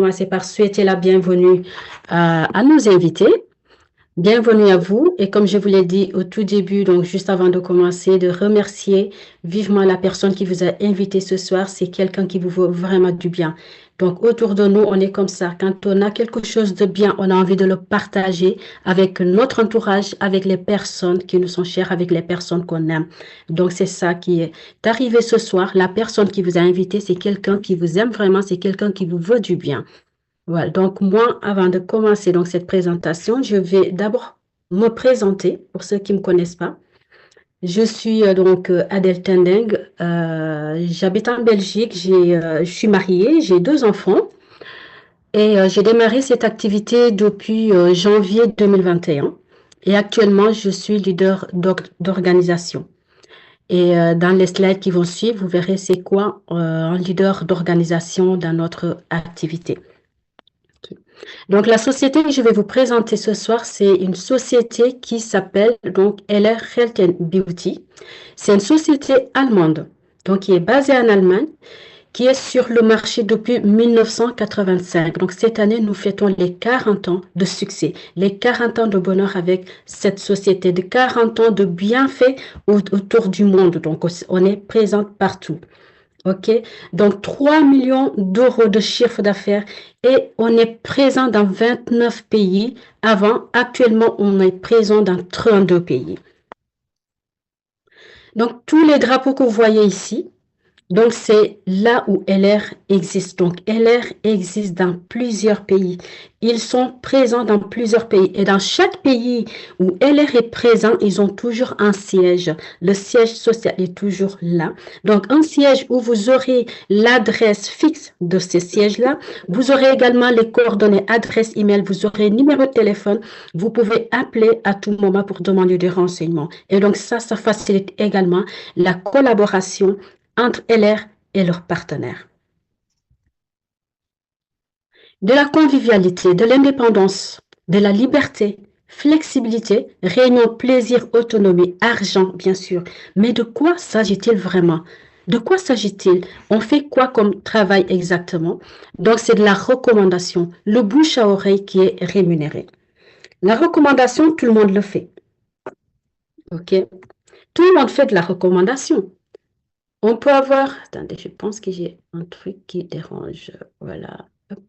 commencer par souhaiter la bienvenue à nos invités. Bienvenue à vous. Et comme je vous l'ai dit au tout début, donc juste avant de commencer, de remercier vivement la personne qui vous a invité ce soir. C'est quelqu'un qui vous veut vraiment du bien. Donc autour de nous, on est comme ça. Quand on a quelque chose de bien, on a envie de le partager avec notre entourage, avec les personnes qui nous sont chères, avec les personnes qu'on aime. Donc c'est ça qui est arrivé ce soir. La personne qui vous a invité, c'est quelqu'un qui vous aime vraiment, c'est quelqu'un qui vous veut du bien. Voilà, donc moi, avant de commencer donc cette présentation, je vais d'abord me présenter pour ceux qui ne me connaissent pas. Je suis Adèle Tendeng, j'habite en Belgique, je suis mariée, j'ai deux enfants et j'ai démarré cette activité depuis janvier 2021 et actuellement je suis leader d'organisation. Et dans les slides qui vont suivre, vous verrez c'est quoi un leader d'organisation dans notre activité. Donc, la société que je vais vous présenter ce soir, c'est une société qui s'appelle donc LR Health and Beauty. C'est une société allemande, donc qui est basée en Allemagne, qui est sur le marché depuis 1985. Donc, cette année, nous fêtons les 40 ans de succès, les 40 ans de bonheur avec cette société, de 40 ans de bienfaits autour du monde. Donc, on est présente partout. OK? Donc, 3 millions d'euros de chiffre d'affaires et on est présent dans 29 pays. Actuellement, on est présent dans 32 pays. Donc, tous les drapeaux que vous voyez ici, donc c'est là où LR existe. Donc, LR existe dans plusieurs pays. Ils sont présents dans plusieurs pays. Et dans chaque pays où LR est présent, ils ont toujours un siège. Le siège social est toujours là. Donc, un siège où vous aurez l'adresse fixe de ce siège-là. Vous aurez également les coordonnées, adresse email. Vous aurez numéro de téléphone. Vous pouvez appeler à tout moment pour demander des renseignements. Et donc, ça facilite également la collaboration entre LR et leurs partenaires. De la convivialité, de l'indépendance, de la liberté, flexibilité, réunion, plaisir, autonomie, argent, bien sûr. Mais de quoi s'agit-il vraiment? De quoi s'agit-il? On fait quoi comme travail exactement? Donc, c'est de la recommandation, le bouche à oreille qui est rémunéré. La recommandation, tout le monde le fait. OK? Tout le monde fait de la recommandation. On peut avoir... Attendez, je pense que j'ai un truc qui dérange. Voilà. Hop.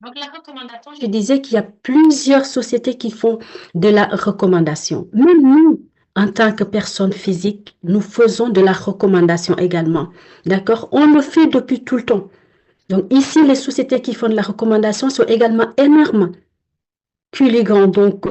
Donc, la recommandation, je disais qu'il y a plusieurs sociétés qui font de la recommandation. Même nous, en tant que personnes physiques, nous faisons de la recommandation également. D'accord? On le fait depuis tout le temps. Donc, ici, les sociétés qui font de la recommandation sont également énormes. Culligan, donc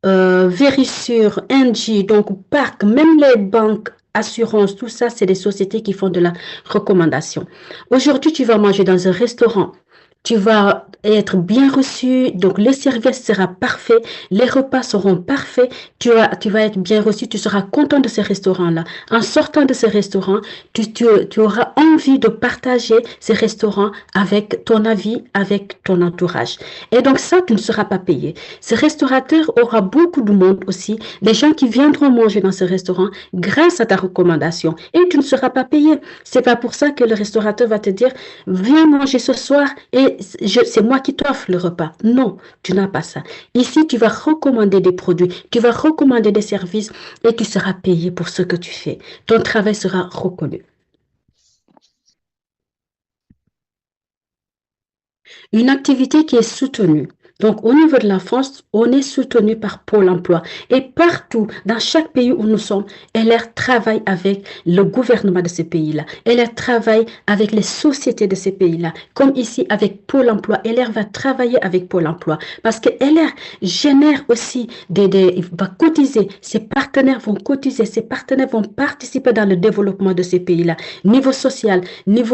Verisure, Engie, donc Parc, même les banques, assurances, tout ça, c'est des sociétés qui font de la recommandation. Aujourd'hui, tu vas manger dans un restaurant. Tu vas être bien reçu, donc le service sera parfait, les repas seront parfaits, tu vas être bien reçu, tu seras content de ce restaurant-là. En sortant de ce restaurant, tu auras envie de partager ce restaurant avec ton avis, avec ton entourage. Et donc ça, tu ne seras pas payé. Ce restaurateur aura beaucoup de monde aussi, des gens qui viendront manger dans ce restaurant grâce à ta recommandation. Et tu ne seras pas payé. C'est pas pour ça que le restaurateur va te dire, viens manger ce soir et c'est moi qui t'offre le repas. Non, tu n'as pas ça. Ici, tu vas recommander des produits, tu vas recommander des services et tu seras payé pour ce que tu fais. Ton travail sera reconnu. Une activité qui est soutenue. Donc, au niveau de la France, on est soutenu par Pôle emploi. Et partout, dans chaque pays où nous sommes, LR travaille avec le gouvernement de ces pays-là. LR travaille avec les sociétés de ces pays-là. Comme ici, avec Pôle emploi, LR va travailler avec Pôle emploi. Parce que LR génère aussi il va cotiser. Ses partenaires vont cotiser. Ses partenaires vont participer dans le développement de ces pays-là. Niveau social, niveau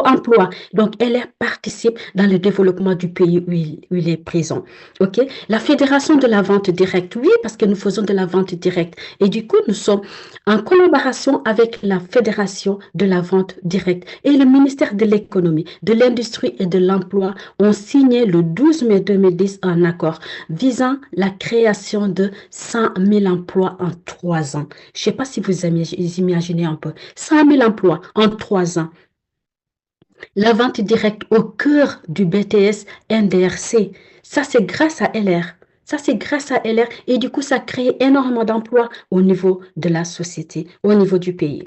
emploi. Donc, LR participe dans le développement du pays où il est présent. OK? La fédération de la vente directe, oui, parce que nous faisons de la vente directe. Et du coup, nous sommes en collaboration avec la fédération de la vente directe. Et le ministère de l'économie, de l'industrie et de l'emploi ont signé le 12 mai 2010 un accord visant la création de 100 000 emplois en 3 ans. Je ne sais pas si vous imaginez un peu. 100 000 emplois en 3 ans. La vente directe au cœur du BTS NDRC. Ça, c'est grâce à LR. Ça, c'est grâce à LR. Et du coup, ça crée énormément d'emplois au niveau de la société, au niveau du pays.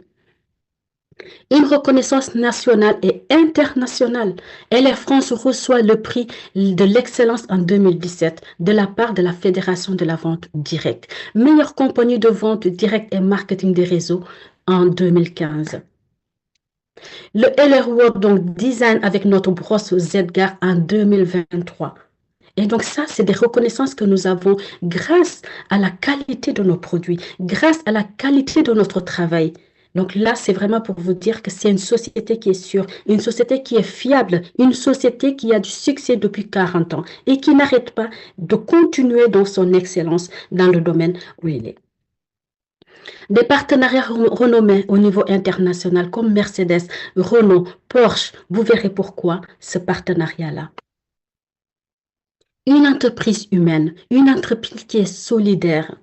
Une reconnaissance nationale et internationale. LR France reçoit le prix de l'excellence en 2017 de la part de la Fédération de la vente directe. Meilleure compagnie de vente directe et marketing des réseaux en 2015. Le LR World donc Design avec notre brosse Zedgar en 2023. Et donc ça, c'est des reconnaissances que nous avons grâce à la qualité de nos produits, grâce à la qualité de notre travail. Donc là, c'est vraiment pour vous dire que c'est une société qui est sûre, une société qui est fiable, une société qui a du succès depuis 40 ans et qui n'arrête pas de continuer dans son excellence dans le domaine où il est. Des partenariats renommés au niveau international comme Mercedes, Renault, Porsche, vous verrez pourquoi ce partenariat-là. Une entreprise humaine, une entreprise qui est solidaire.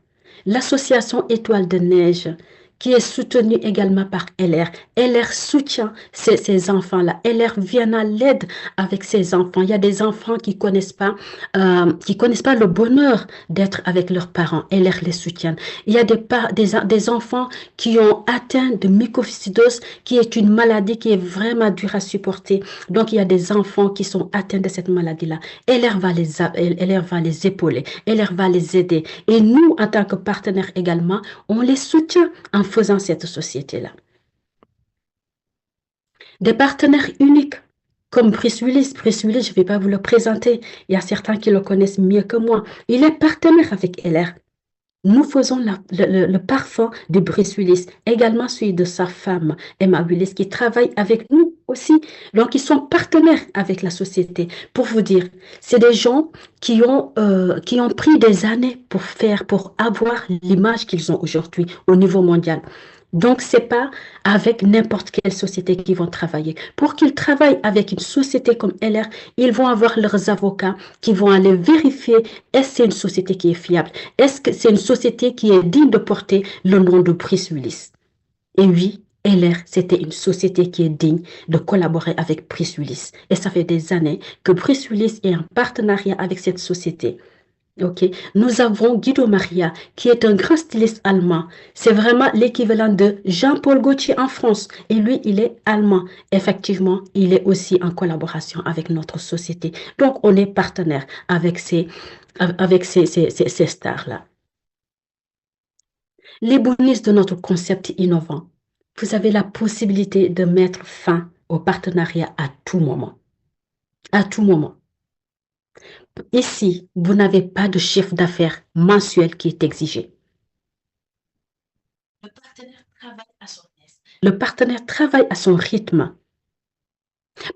L'association Étoile de Neige, qui est soutenue également par LR. LR soutient ces enfants-là. LR vient à l'aide avec ces enfants. Il y a des enfants qui connaissent pas le bonheur d'être avec leurs parents. LR les soutient. Il y a des enfants qui ont atteint de mycoviscidose, qui est une maladie qui est vraiment dure à supporter. Donc, il y a des enfants qui sont atteints de cette maladie-là. LR va les épauler. LR va les aider. Et nous, en tant que partenaires également, on les soutient en faisant cette société-là. Des partenaires uniques comme Bruce Willis. Bruce Willis, je ne vais pas vous le présenter. Il y a certains qui le connaissent mieux que moi. Il est partenaire avec LR. Nous faisons le parfum de Bruce Willis, également celui de sa femme, Emma Willis, qui travaille avec nous aussi. Donc, ils sont partenaires avec la société. Pour vous dire, c'est des gens qui ont pris des années pour avoir l'image qu'ils ont aujourd'hui au niveau mondial. Donc, ce n'est pas avec n'importe quelle société qu'ils vont travailler. Pour qu'ils travaillent avec une société comme LR, ils vont avoir leurs avocats qui vont aller vérifier est-ce que c'est une société qui est fiable, est-ce que c'est une société qui est digne de porter le nom de Bruce Willis. Et oui, LR, c'était une société qui est digne de collaborer avec Bruce Willis. Et ça fait des années que Bruce Willis est en partenariat avec cette société. Ok, nous avons Guido Maria, qui est un grand styliste allemand. C'est vraiment l'équivalent de Jean-Paul Gaultier en France. Et lui, il est allemand. Effectivement, il est aussi en collaboration avec notre société. Donc, on est partenaire avec ces stars-là. Les bonus de notre concept innovant. Vous avez la possibilité de mettre fin au partenariat à tout moment. À tout moment. Ici, vous n'avez pas de chiffre d'affaires mensuel qui est exigé. Le partenaire travaille à son aise. Le partenaire travaille à son rythme.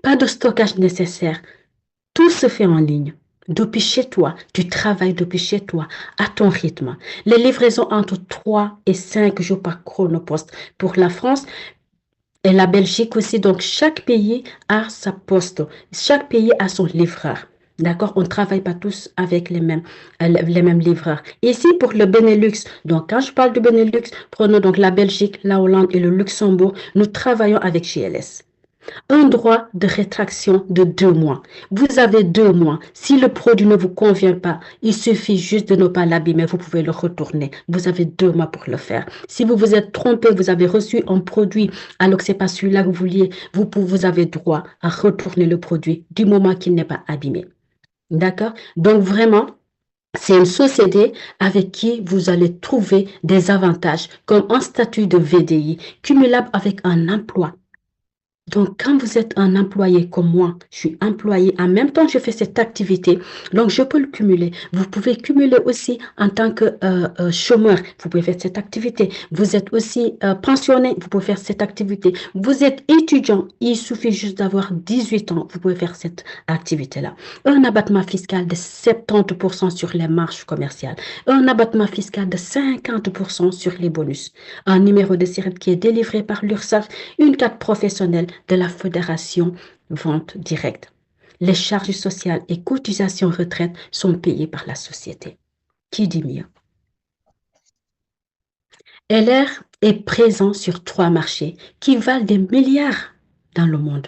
Pas de stockage nécessaire. Tout se fait en ligne. Depuis chez toi, tu travailles depuis chez toi, à ton rythme. Les livraisons entre 3 et 5 jours par chronopost pour la France et la Belgique aussi. Donc, chaque pays a sa poste. Chaque pays a son livreur. D'accord? On ne travaille pas tous avec les mêmes livreurs. Ici, pour le Benelux, donc quand je parle du Benelux, prenons donc la Belgique, la Hollande et le Luxembourg. Nous travaillons avec GLS. Un droit de rétraction de 2 mois. Vous avez 2 mois. Si le produit ne vous convient pas, il suffit juste de ne pas l'abîmer. Vous pouvez le retourner. Vous avez 2 mois pour le faire. Si vous vous êtes trompé, vous avez reçu un produit alors que ce n'est pas celui-là que vous vouliez, vous avez droit à retourner le produit du moment qu'il n'est pas abîmé. D'accord? Donc vraiment, c'est une société avec qui vous allez trouver des avantages comme un statut de VDI cumulable avec un emploi. Donc, quand vous êtes un employé comme moi, je suis employé, en même temps, je fais cette activité, donc je peux le cumuler. Vous pouvez cumuler aussi en tant que chômeur, vous pouvez faire cette activité. Vous êtes aussi pensionné, vous pouvez faire cette activité. Vous êtes étudiant, il suffit juste d'avoir 18 ans, vous pouvez faire cette activité-là. Un abattement fiscal de 70% sur les marges commerciales, un abattement fiscal de 50% sur les bonus, un numéro de série qui est délivré par l'URSSAF, une carte professionnelle de la Fédération Vente Directe. Les charges sociales et cotisations retraite sont payées par la société. Qui dit mieux? LR est présent sur 3 marchés qui valent des milliards dans le monde.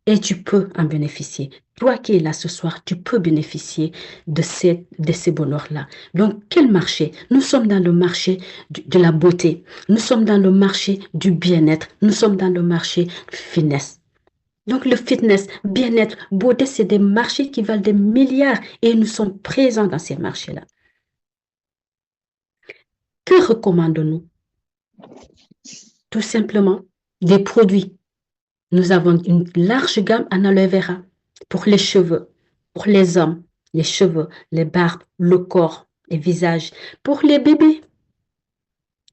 Et tu peux en bénéficier. Toi qui es là ce soir, tu peux bénéficier de ces bonheurs-là. Donc, quel marché? Nous sommes dans le marché de la beauté. Nous sommes dans le marché du bien-être. Nous sommes dans le marché du fitness. Donc, le fitness, bien-être, beauté, c'est des marchés qui valent des milliards et nous sommes présents dans ces marchés-là. Que recommandons-nous? Tout simplement des produits. Nous avons une large gamme en aloe vera pour les cheveux, pour les hommes, les cheveux, les barbes, le corps, les visages, pour les bébés.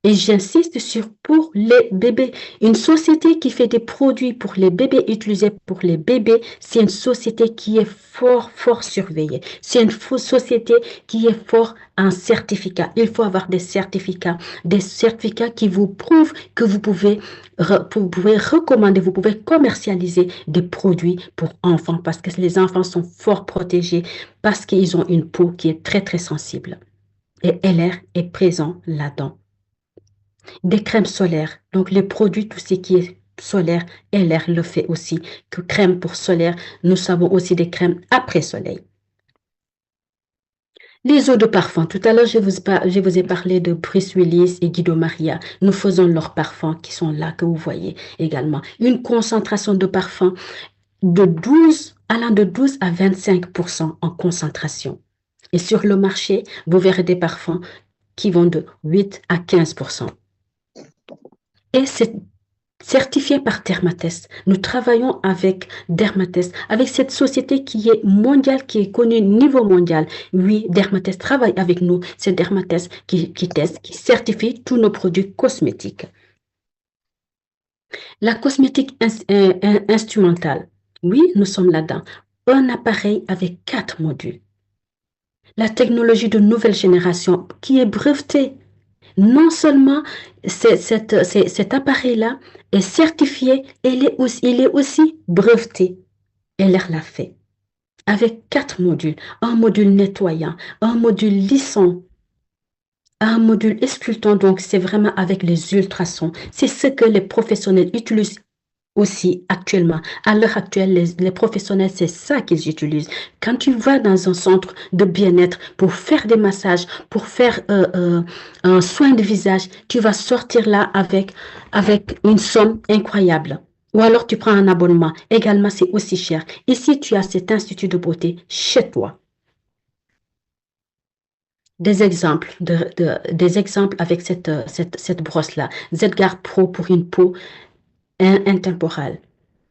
Et j'insiste sur pour les bébés. Une société qui fait des produits pour les bébés, utilisés pour les bébés, c'est une société qui est fort, fort surveillée. C'est une société qui est fort en certificat. Il faut avoir des certificats qui vous prouvent que vous pouvez recommander, vous pouvez commercialiser des produits pour enfants parce que les enfants sont fort protégés parce qu'ils ont une peau qui est très, très sensible. Et LR est présent là-dedans. Des crèmes solaires. Donc, les produits, tout ce qui est solaire, LR le fait aussi. Que crème pour solaire, nous savons aussi des crèmes après soleil. Les eaux de parfum. Tout à l'heure, je vous ai parlé de Bruce Willis et Guido Maria. Nous faisons leurs parfums qui sont là, que vous voyez également. Une concentration de parfum allant de 12 à 25% en concentration. Et sur le marché, vous verrez des parfums qui vont de 8 à 15%. Et c'est certifié par Dermatest. Nous travaillons avec Dermatest, avec cette société qui est mondiale, qui est connue au niveau mondial. Oui, Dermatest travaille avec nous. C'est Dermatest qui teste, qui certifie tous nos produits cosmétiques. La cosmétique instrumentale. Oui, nous sommes là-dedans. Un appareil avec 4 modules. La technologie de nouvelle génération qui est brevetée. Non seulement cet appareil-là est certifié, il est aussi breveté. LR l'a fait avec 4 modules. Un module nettoyant, un module lissant, un module excultant. Donc, c'est vraiment avec les ultrasons. C'est ce que les professionnels utilisent aussi actuellement. À l'heure actuelle, les professionnels, c'est ça qu'ils utilisent. Quand tu vas dans un centre de bien-être pour faire des massages, pour faire un soin de visage, tu vas sortir là avec une somme incroyable. Ou alors tu prends un abonnement. Également, c'est aussi cher. Ici, tu as cet institut de beauté chez toi. Des exemples, des exemples avec cette brosse-là. Zguard Pro pour une peau intemporale.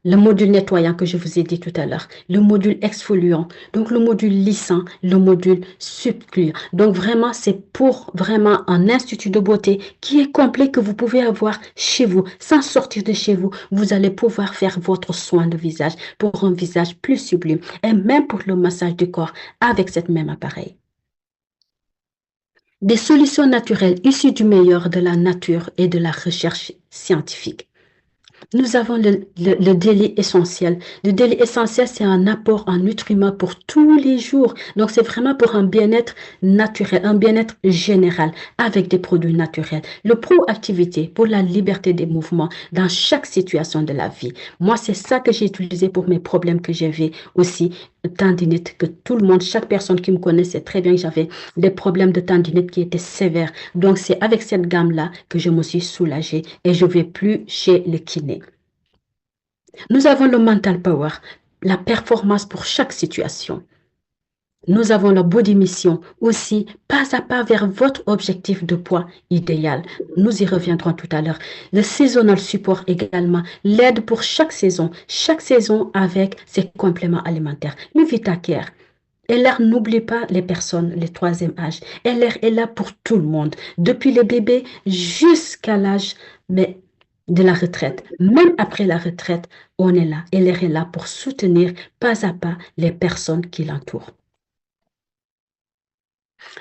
Le module nettoyant que je vous ai dit tout à l'heure, le module exfoliant, donc le module lissant, le module subcluant. Donc vraiment, c'est pour vraiment un institut de beauté qui est complet que vous pouvez avoir chez vous. Sans sortir de chez vous, vous allez pouvoir faire votre soin de visage pour un visage plus sublime et même pour le massage du corps avec cet même appareil. Des solutions naturelles issues du meilleur de la nature et de la recherche scientifique. Nous avons le délit essentiel. Le délit essentiel, c'est un apport en nutriments pour tous les jours. Donc, c'est vraiment pour un bien-être naturel, un bien-être général avec des produits naturels. Le proactivité pour la liberté des mouvements dans chaque situation de la vie. Moi, c'est ça que j'ai utilisé pour mes problèmes que j'avais aussi. Tendinite, que tout le monde, chaque personne qui me connaît sait très bien que j'avais des problèmes de tendinite qui étaient sévères. Donc, c'est avec cette gamme-là que je me suis soulagée et je ne vais plus chez le kiné. Nous avons le mental power, la performance pour chaque situation. Nous avons la body mission aussi, pas à pas vers votre objectif de poids idéal. Nous y reviendrons tout à l'heure. Le seasonal support également, l'aide pour chaque saison avec ses compléments alimentaires. Le VitaCare. LR n'oublie pas les personnes, les troisième âge. LR est là pour tout le monde, depuis les bébés jusqu'à l'âge mais de la retraite. Même après la retraite, on est là. LR est là pour soutenir pas à pas les personnes qui l'entourent.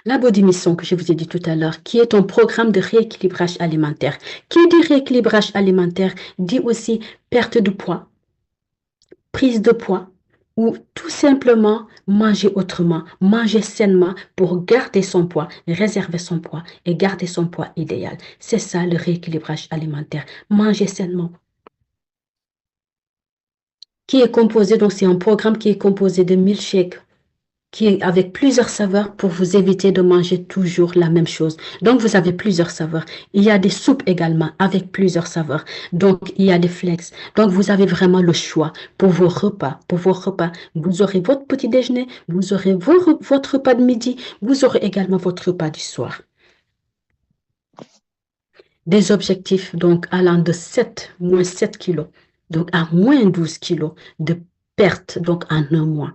La Body Mission que je vous ai dit tout à l'heure, qui est un programme de rééquilibrage alimentaire. Qui dit rééquilibrage alimentaire dit aussi perte de poids, prise de poids ou tout simplement manger autrement, manger sainement pour garder son poids, réserver son poids et garder son poids idéal. C'est ça le rééquilibrage alimentaire. Manger sainement. Qui est composé, donc c'est un programme qui est composé de milkshakes, qui est avec plusieurs saveurs pour vous éviter de manger toujours la même chose. Donc, vous avez plusieurs saveurs. Il y a des soupes également avec plusieurs saveurs. Donc, il y a des flakes. Donc, vous avez vraiment le choix pour vos repas. Pour vos repas, vous aurez votre petit déjeuner, vous aurez votre repas de midi, vous aurez également votre repas du soir. Des objectifs, donc, allant de 7, moins 7 kilos, donc à moins 12 kilos de perte, donc en un mois.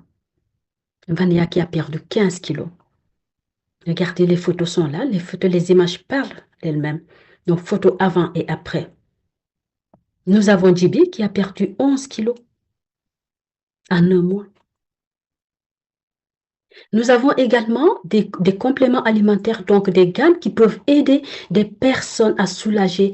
Vania qui a perdu 15 kilos. Regardez, les photos sont là, les photos, les images parlent d'elles-mêmes. Donc, photos avant et après. Nous avons Djibi qui a perdu 11 kilos en un mois. Nous avons également des compléments alimentaires, donc des gammes qui peuvent aider des personnes à soulager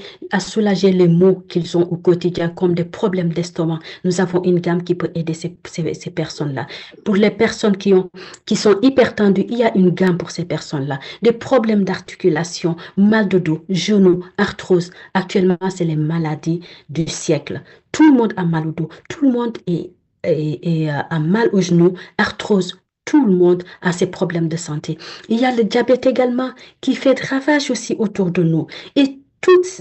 les maux qu'ils ont au quotidien, comme des problèmes d'estomac. Nous avons une gamme qui peut aider ces personnes-là. Pour les personnes qui sont hypertendues, il y a une gamme pour ces personnes-là. Des problèmes d'articulation, mal de dos, genoux, arthrose. Actuellement, c'est les maladies du siècle. Tout le monde a mal au dos, tout le monde a mal au genou, arthrose. Tout le monde a ses problèmes de santé. Il y a le diabète également qui fait de ravages aussi autour de nous. Et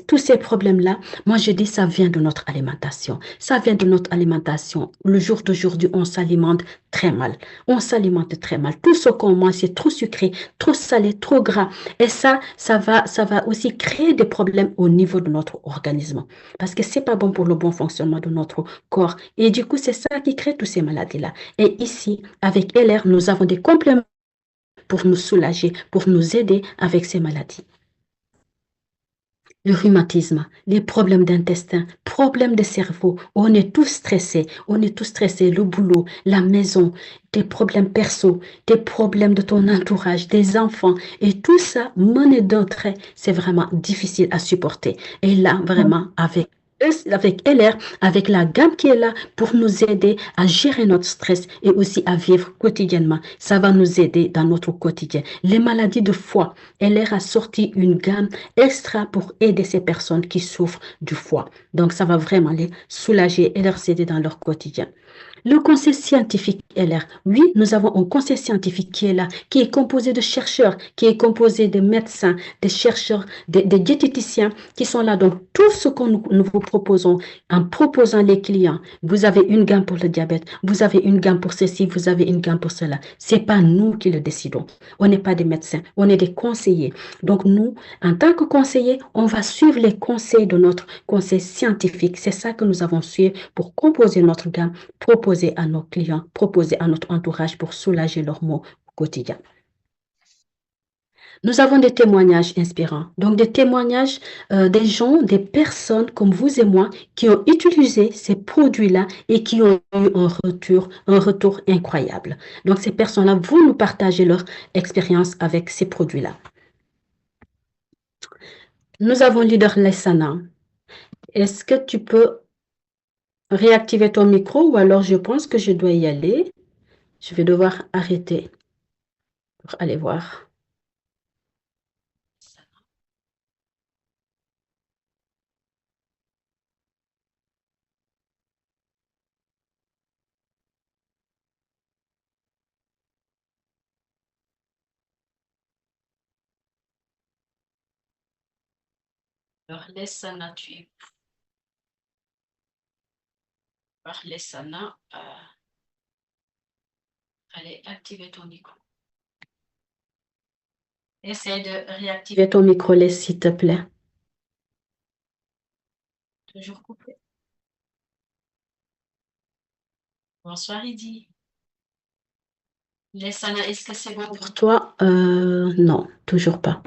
tous ces problèmes-là, moi je dis ça vient de notre alimentation. Ça vient de notre alimentation. Le jour d'aujourd'hui, on s'alimente très mal. On s'alimente très mal. Tout ce qu'on mange, c'est trop sucré, trop salé, trop gras. Et ça va aussi créer des problèmes au niveau de notre organisme. Parce que c'est pas bon pour le bon fonctionnement de notre corps. Et du coup, c'est ça qui crée toutes ces maladies-là. Et ici, avec LR, nous avons des compléments pour nous soulager, pour nous aider avec ces maladies. Le rhumatisme, les problèmes d'intestin, problèmes de cerveau, on est tous stressés, le boulot, la maison, des problèmes perso, des problèmes de ton entourage, des enfants, et tout ça, mené d'un trait, c'est vraiment difficile à supporter. Et là, vraiment, avec LR, avec la gamme qui est là pour nous aider à gérer notre stress et aussi à vivre quotidiennement. Ça va nous aider dans notre quotidien. Les maladies de foie, LR a sorti une gamme extra pour aider ces personnes qui souffrent du foie. Donc, ça va vraiment les soulager et leur aider dans leur quotidien. Le conseil scientifique est là. Oui, nous avons un conseil scientifique qui est là, qui est composé de chercheurs, qui est composé de médecins, des chercheurs, des diététiciens qui sont là. Donc, tout ce que nous vous proposons, en proposant les clients, vous avez une gamme pour le diabète, vous avez une gamme pour ceci, vous avez une gamme pour cela. C'est pas nous qui le décidons. On n'est pas des médecins, on est des conseillers. Donc, nous, en tant que conseillers, on va suivre les conseils de notre conseil scientifique. C'est ça que nous avons suivi pour composer notre gamme, proposer à nos clients, proposer à notre entourage pour soulager leurs maux quotidiens. Nous avons des témoignages inspirants, donc des témoignages des gens, des personnes comme vous et moi qui ont utilisé ces produits-là et qui ont eu un retour incroyable. Donc ces personnes-là vont nous partager leur expérience avec ces produits-là. Nous avons Leader Lessana. Est-ce que tu peux réactiver ton micro ou alors je pense que je dois y aller. Je vais devoir arrêter pour aller voir. Alors, Lessana, alors, Lessana, allez activer ton micro. Essaye de réactiver ton micro, s'il te plaît. Toujours coupé. Bonsoir, Idi. Laissana, est-ce que c'est bon pour toi? Non, toujours pas.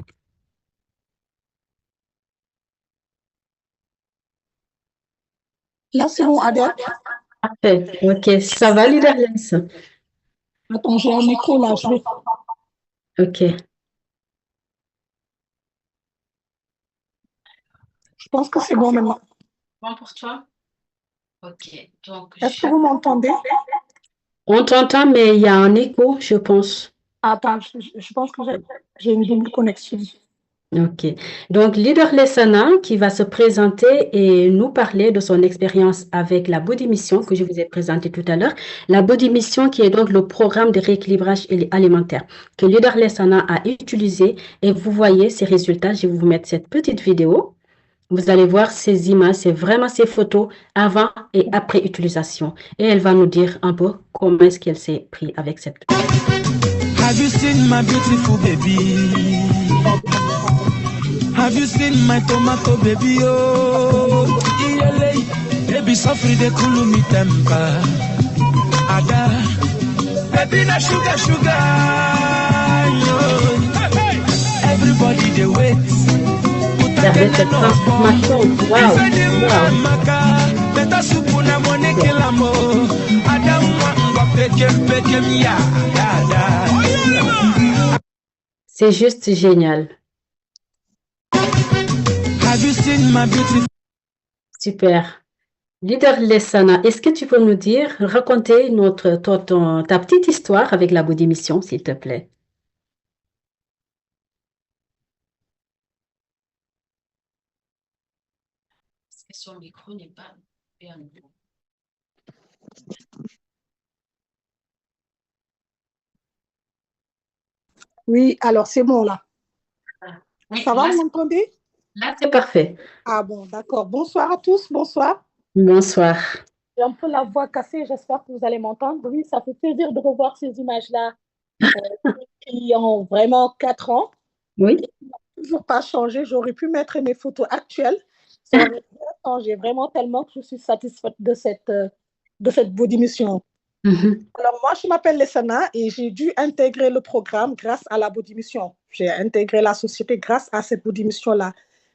Là, c'est bon, Adèle. Parfait. Ok, ça va, Leaderless? Attends, j'ai un micro là, je vais. Ok. Je pense que c'est bon maintenant. Bon pour toi? Ok. Donc, Est-ce que vous m'entendez? on t'entend, mais il y a un écho, je pense. Attends, je pense que j'ai une double connexion. Ok. Donc, Leader Lessana qui va se présenter et nous parler de son expérience avec la Body Mission que je vous ai présentée tout à l'heure. La Body Mission qui est donc le programme de rééquilibrage alimentaire que Leader Lessana a utilisé et vous voyez ses résultats. Je vais vous mettre cette petite vidéo. Vous allez voir ces images, c'est vraiment ces photos avant et après utilisation. Et elle va nous dire un peu comment est-ce qu'elle s'est pris avec cette. Have you seen my beautiful baby? Have you seen my tomato baby? Oh, baby, suffer the cool me temper. Ada, baby, na sugar, sugar. Everybody they wait. Regardez cette transformation. Wow. C'est juste génial. Super. Leader Lessana, est-ce que tu peux nous dire, raconter ta petite histoire avec la Body Mission, s'il te plaît? Parce que son micro n'est pas bien. Oui, alors c'est bon là. Oui, Ça va, vous m'entendez? Là, c'est parfait. Ah bon, d'accord. Bonsoir à tous, bonsoir. Bonsoir. J'ai un peu la voix cassée, j'espère que vous allez m'entendre. Oui, ça fait plaisir de revoir ces images-là qui ont vraiment 4 ans. Oui. Toujours pas changé. J'aurais pu mettre mes photos actuelles. Ça aurait bien changé vraiment tellement que je suis satisfaite de cette body mission. Alors, moi, je m'appelle Lessana et j'ai dû intégrer le programme grâce à la body mission. J'ai intégré la société grâce à cette body mission-là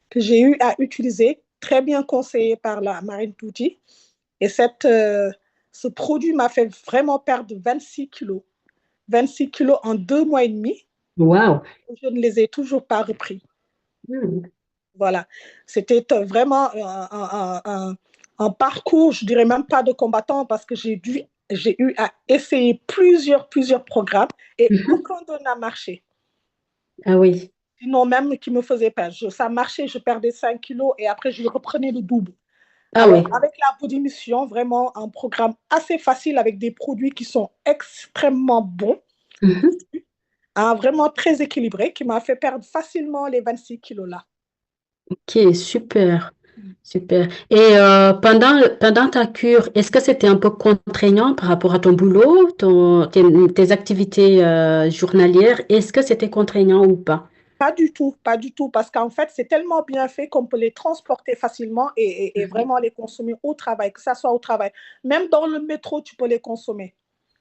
que j'ai eu à utiliser, très bien conseillé par la Marine Touti. Et ce produit m'a fait vraiment perdre 26 kilos. 26 kilos en 2 mois et demi. Wow. Je ne les ai toujours pas repris. Voilà. C'était vraiment un parcours, je dirais même pas de combattant, parce que j'ai eu à essayer plusieurs programmes et aucun d'eux n'a marché. Ah oui. Sinon, même qui me faisait perdre. Ça marchait, je perdais 5 kilos et après, je reprenais le double. Ah Alors, oui. avec la Body Mission, vraiment un programme assez facile avec des produits qui sont extrêmement bons, vraiment très équilibré, qui m'a fait perdre facilement les 26 kilos là. Ok, super. Super. Et pendant ta cure, est-ce que c'était un peu contraignant par rapport à ton boulot, tes activités journalières? Est-ce que c'était contraignant ou pas? Pas du tout, parce qu'en fait, c'est tellement bien fait qu'on peut les transporter facilement et vraiment les consommer au travail, que ça soit au travail. Même dans le métro, tu peux les consommer.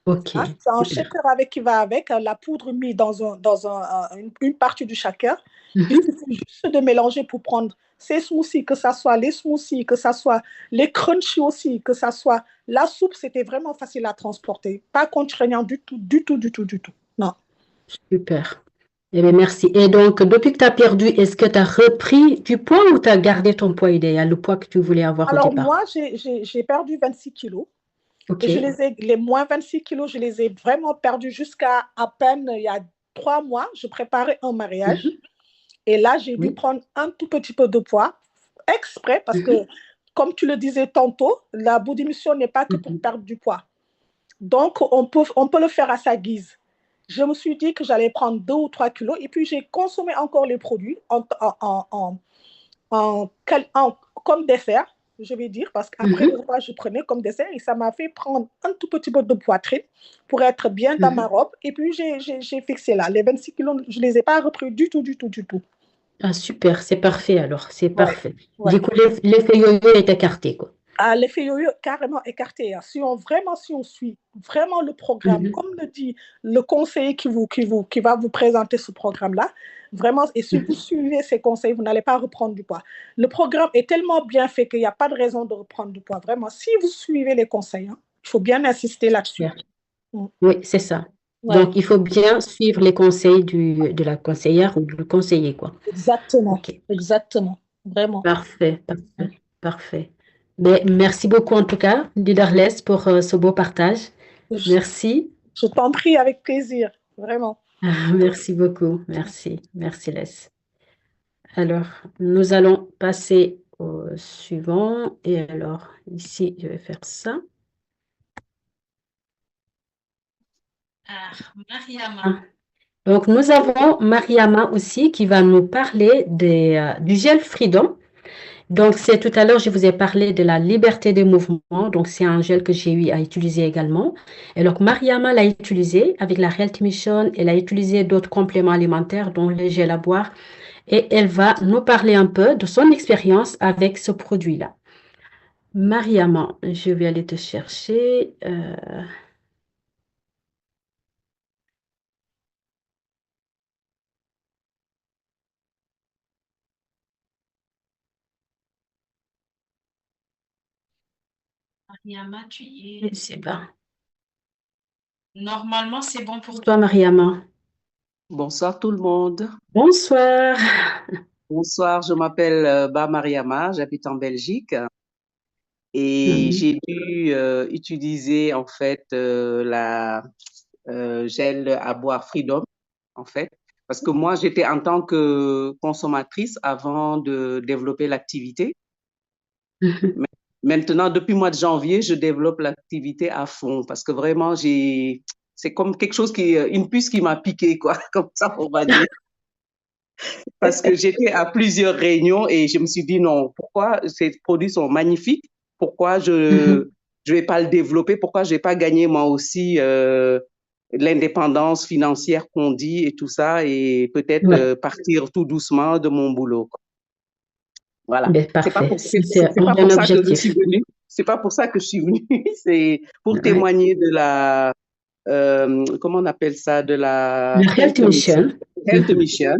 Ok, Hein? C'est un super. shaker qui va avec, la poudre mise dans une partie du shaker. Il suffit juste de mélanger pour prendre ces smoothies, que ça soit les smoothies, que ça soit les crunchy aussi, que ça soit la soupe, c'était vraiment facile à transporter. Pas contraignant du tout, du tout, du tout, du tout. Non. Super. Eh bien, merci. Et donc, depuis que tu as perdu, est-ce que tu as repris du poids ou tu as gardé ton poids idéal, le poids que tu voulais avoir au Alors, départ? moi, j'ai perdu 26 kilos. Ok. Et les moins 26 kilos, je les ai vraiment perdus jusqu'à à peine il y a 3 mois. Je préparais un mariage. Et là, j'ai dû Oui. prendre un tout petit peu de poids exprès parce que, comme tu le disais tantôt, la body mission n'est pas que pour perdre du poids. Donc, on peut le faire à sa guise. Je me suis dit que j'allais prendre 2 ou 3 kilos et puis j'ai consommé encore les produits comme dessert. je vais dire, parce qu'après le repas, je prenais comme dessert et ça m'a fait prendre un tout petit peu de poitrine pour être bien dans ma robe. Et puis, j'ai fixé là. Les 26 kilos, je ne les ai pas repris du tout, du tout, du tout. Ah, super, c'est parfait alors, c'est parfait. Ouais. Du coup, l'effet yo-yo est écarté, quoi. Ah, l'effet yo-yo carrément écarté. Hein. Si on suit vraiment le programme, comme le dit le conseiller qui va vous présenter ce programme-là, vraiment, et si vous suivez ces conseils, vous n'allez pas reprendre du poids. Le programme est tellement bien fait qu'il n'y a pas de raison de reprendre du poids. Vraiment, si vous suivez les conseils, hein, il faut bien insister là-dessus. Oui, c'est ça. Ouais. Donc, il faut bien suivre les conseils de la conseillère ou du conseiller, quoi. Exactement. Ok. Exactement. Vraiment. Parfait, parfait, parfait. Mais merci beaucoup en tout cas, Liderless, pour ce beau partage. Merci. Je t'en prie avec plaisir, vraiment. Merci beaucoup. Merci. Merci, Les. Alors, nous allons passer au suivant. Et alors, ici, je vais faire ça. Mariama. Donc, nous avons Mariama aussi qui va nous parler du gel Freedom. Donc, c'est tout à l'heure, je vous ai parlé de la liberté des mouvements. Donc, c'est un gel que j'ai eu à utiliser également. Et donc, Mariama l'a utilisé avec la Health Mission. Elle a utilisé d'autres compléments alimentaires, dont le gel à boire. Et elle va nous parler un peu de son expérience avec ce produit-là. Mariama, je vais aller te chercher. Mariama, tu y es? C'est bon. Normalement, c'est bon pour toi, Mariama. Bonsoir tout le monde. Bonsoir. Bonsoir, je m'appelle Mariama, j'habite en Belgique et j'ai dû utiliser en fait la gel à boire Freedom en fait parce que moi j'étais en tant que consommatrice avant de développer l'activité. Maintenant, depuis le mois de janvier, je développe l'activité à fond parce que vraiment c'est comme quelque chose une puce qui m'a piqué quoi, comme ça on va dire. Parce que j'étais à plusieurs réunions et je me suis dit non, pourquoi ces produits sont magnifiques, pourquoi je vais pas le développer, pourquoi je vais pas gagner moi aussi l'indépendance financière qu'on dit et tout ça et peut-être partir tout doucement de mon boulot. Voilà. C'est pas pour ça que je suis venue. C'est pas pour ça que je suis venue. C'est pour témoigner de la comment on appelle ça, de la Health Mission. Health Mission.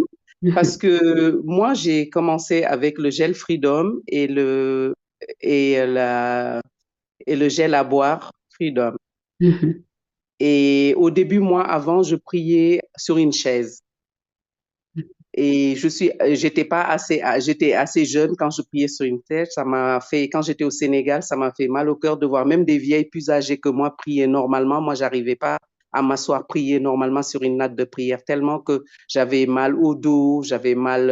Parce que moi, j'ai commencé avec le gel Freedom et le gel à boire Freedom. Et au début, moi, avant, je priais sur une chaise. Et j'étais assez jeune quand je priais sur une chaise. Quand j'étais au Sénégal, ça m'a fait mal au cœur de voir même des vieilles plus âgées que moi prier normalement. Moi, j'arrivais pas à m'asseoir prier normalement sur une natte de prière tellement que j'avais mal au dos, j'avais mal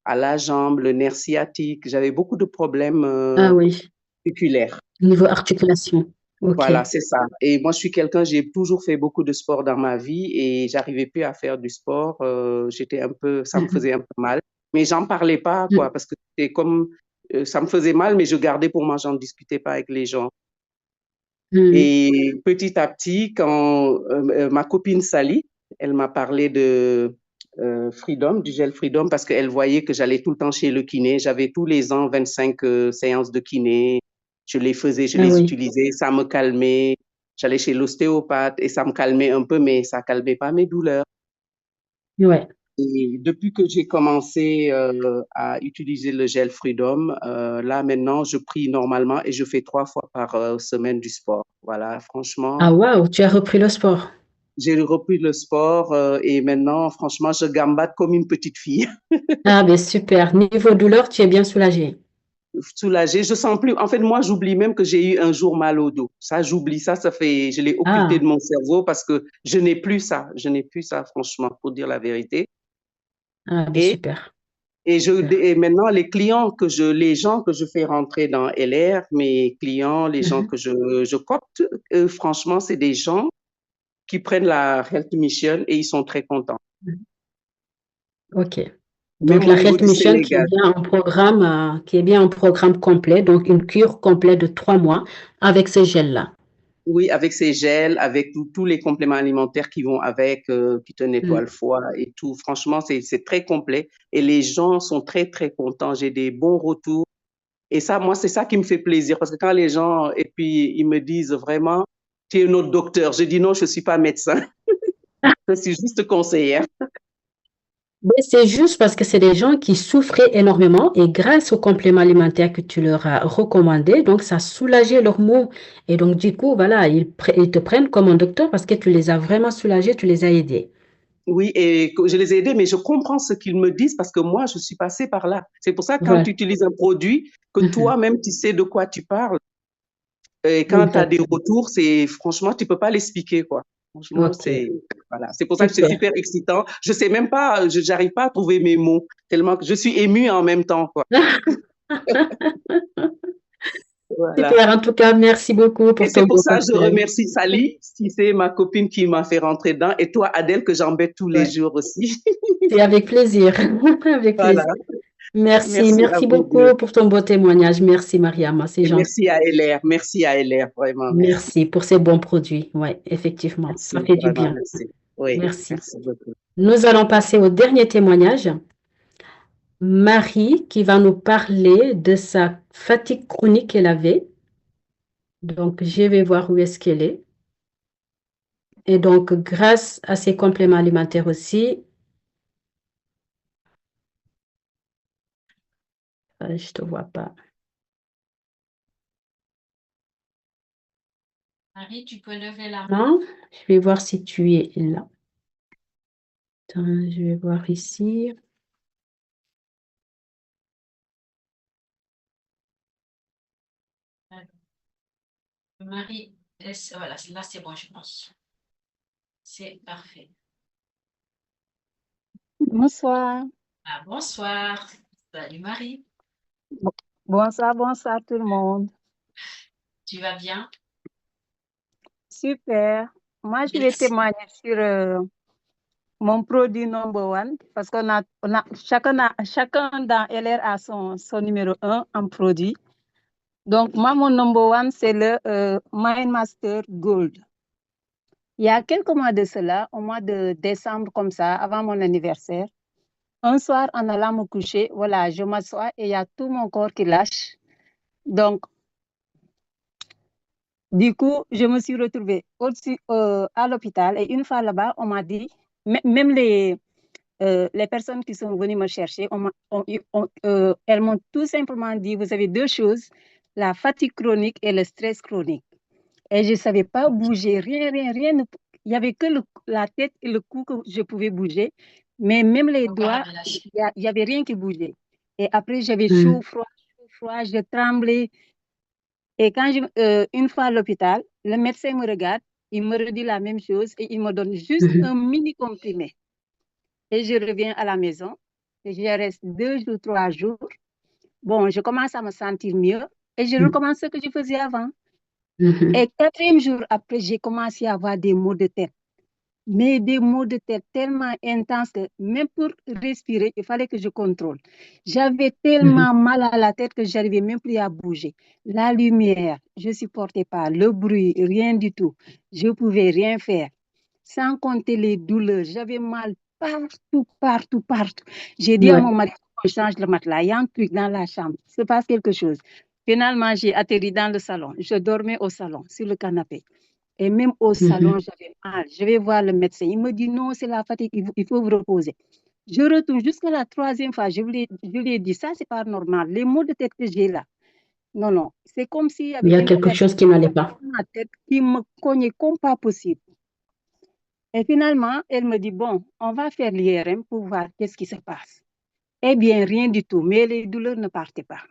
à la jambe, le nerf sciatique, j'avais beaucoup de problèmes articulaires. Niveau articulation. Okay. Voilà, c'est ça. Et moi, je suis quelqu'un, j'ai toujours fait beaucoup de sport dans ma vie et j'arrivais plus à faire du sport. Ça me faisait un peu mal, mais j'en parlais pas, quoi, parce que c'était comme, ça me faisait mal, mais je gardais pour moi, j'en discutais pas avec les gens. Et petit à petit, quand ma copine Sally, elle m'a parlé de Freedom, du gel Freedom, parce qu'elle voyait que j'allais tout le temps chez le kiné. J'avais tous les ans 25 séances de kiné. Je les faisais, je les utilisais, ça me calmait. J'allais chez l'ostéopathe et ça me calmait un peu, mais ça calmait pas mes douleurs. Ouais. Et depuis que j'ai commencé à utiliser le gel Freedom, là maintenant, je prie normalement et je fais 3 fois par semaine du sport. Voilà, franchement. Ah waouh, tu as repris le sport. J'ai repris le sport et maintenant, franchement, je gambade comme une petite fille. Ah ben super. Niveau douleur, tu es bien soulagée. Soulagée. Je sens plus. En fait, moi, j'oublie même que j'ai eu un jour mal au dos. Ça, j'oublie ça. Je l'ai occulté de mon cerveau parce que je n'ai plus ça. Je n'ai plus ça, franchement, pour dire la vérité. Ah ben super. Et maintenant, les gens que je fais rentrer dans LR, mes clients, les gens que je copte, franchement, c'est des gens qui prennent la Health Mission et ils sont très contents. Ok. Donc, même au la niveau Health du Mission qui est Sénégal. bien un programme, qui est bien un programme complet, donc une cure complète de 3 mois avec ce gel-là. Oui, avec ces gels, avec tous les compléments alimentaires qui vont avec, qui te nettoient le Mm. foie et tout. Franchement, c'est très complet et les gens sont très, très contents. J'ai des bons retours. Et ça, moi, c'est ça qui me fait plaisir parce que quand les gens, et puis ils me disent vraiment, tu es notre docteur. Je dis non, je ne suis pas médecin. Je suis juste conseillère. Mais c'est juste parce que c'est des gens qui souffraient énormément et grâce aux compléments alimentaires que tu leur as recommandés, donc ça soulageait leurs maux. Et donc, du coup, voilà, ils te prennent comme un docteur parce que tu les as vraiment soulagés, tu les as aidés. Oui, et je les ai aidés, mais je comprends ce qu'ils me disent parce que moi, je suis passée par là. C'est pour ça que quand tu Voilà. utilises un produit, que Mhm. toi-même, tu sais de quoi tu parles, et quand tu as des Exactement. retours, c'est franchement, tu peux pas l'expliquer, quoi. Franchement, Ok, c'est voilà. C'est pour ça que c'est super. super excitant. Je sais même pas, j'arrive pas à trouver mes mots tellement que je suis émue en même temps, quoi. Voilà. Super, en tout cas, merci beaucoup Et pour ton c'est pour beau ça que je partage. remercie Sally, si c'est ma copine qui m'a fait rentrer dedans, et toi, Adèle, que j'embête tous les Ouais, jours aussi. c'est avec plaisir, avec Voilà. plaisir. Merci, Merci à merci vous deux. beaucoup pour ton beau témoignage. Merci, Mariama, c'est Et gentil. merci à LR, vraiment, merci. Merci pour ces bons produits. Oui, effectivement, ça Merci, fait du vraiment, bien. merci. Oui, Merci. merci beaucoup. Nous allons passer au dernier témoignage. Marie qui va nous parler de sa fatigue chronique qu'elle avait. Donc, je vais voir où est-ce qu'elle est. Et donc, grâce à ses compléments alimentaires aussi, je ne te vois pas. Marie, tu peux lever la main. Je vais voir si tu es là. Attends, je vais voir ici. Marie, voilà, là c'est bon, je pense. C'est parfait. Bonsoir. Ah, bonsoir. Salut Marie. Bonsoir, bonsoir tout le monde. Tu vas bien? Super. Moi, je vais Merci. témoigner sur mon produit number one parce chacun dans LR a son numéro 1 en produit. Donc, moi, mon number one, c'est le Mind Master Gold. Il y a quelques mois de cela, au mois de décembre, comme ça, avant mon anniversaire, un soir, en allant me coucher, voilà, je m'assois et il y a tout mon corps qui lâche. Donc, du coup, je me suis retrouvée à l'hôpital et une fois là-bas, on m'a dit, même les personnes qui sont venues me chercher, elles m'ont tout simplement dit, vous avez deux choses, la fatigue chronique et le stress chronique. Et je ne savais pas bouger, rien. Il n'y avait que la tête et le cou que je pouvais bouger, mais même les doigts, il n'y avait rien qui bougeait. Et après, j'avais chaud, froid, je tremblais. Et quand une fois à l'hôpital, le médecin me regarde, il me redit la même chose et il me donne juste un mini comprimé. Et je reviens à la maison, et je reste 2 jours, 3 jours. Bon, je commence à me sentir mieux et je recommence ce que je faisais avant. Et 4e jour après, j'ai commencé à avoir des maux de tête. Mais des maux de tête tellement intenses que même pour respirer, il fallait que je contrôle. J'avais tellement mal à la tête que je n'arrivais même plus à bouger. La lumière, je ne supportais pas. Le bruit, rien du tout. Je ne pouvais rien faire. Sans compter les douleurs, j'avais mal partout. J'ai dit à mon mari, on change le matelas. Il y a un truc dans la chambre. Il se passe quelque chose. Finalement, j'ai atterri dans le salon. Je dormais au salon, sur le canapé. Et même au salon, j'avais mal. Je vais voir le médecin. Il me dit non, c'est la fatigue, il faut vous reposer. Je retourne jusqu'à la 3e fois. Je lui ai dit, ça, c'est pas normal. Les maux de tête que j'ai là, non. C'est comme s'il y Il y avait a une quelque chose qui n'allait pas. ma tête qui me cognait comme pas possible. Et finalement, elle me dit, bon, on va faire l'IRM pour voir qu'est-ce qui se passe. Eh bien, rien du tout, mais les douleurs ne partaient pas.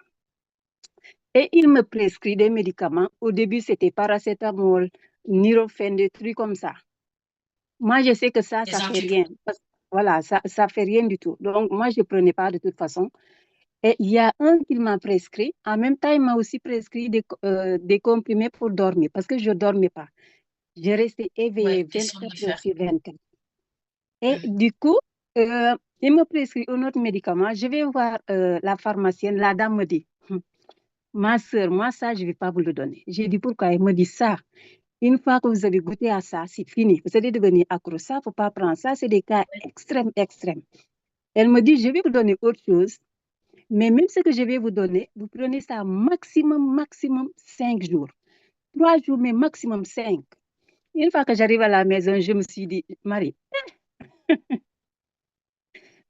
Et il me prescrit des médicaments. Au début, c'était paracétamol, Nurofen, des trucs comme ça. Moi, je sais que ça ne fait rien. Voilà, ça ne fait rien du tout. Donc, moi, je ne prenais pas de toute façon. Et il y a un qui m'a prescrit. En même temps, il m'a aussi prescrit des comprimés pour dormir parce que je ne dormais pas. Je restais éveillée 24 heures sur 24. Et du coup, Il me prescrit un autre médicament. Je vais voir la pharmacienne. La dame me dit, ma soeur, moi, ça, je ne vais pas vous le donner. J'ai dit, pourquoi? Elle me dit, ça, une fois que vous avez goûté à ça, c'est fini. Vous allez devenir accro. Ça, il ne faut pas prendre. Ça, c'est des cas extrêmes, extrêmes. Elle me dit, je vais vous donner autre chose. Mais même ce que je vais vous donner, vous prenez ça maximum 5 jours. 3 jours, mais maximum 5. Une fois que j'arrive à la maison, je me suis dit, Marie,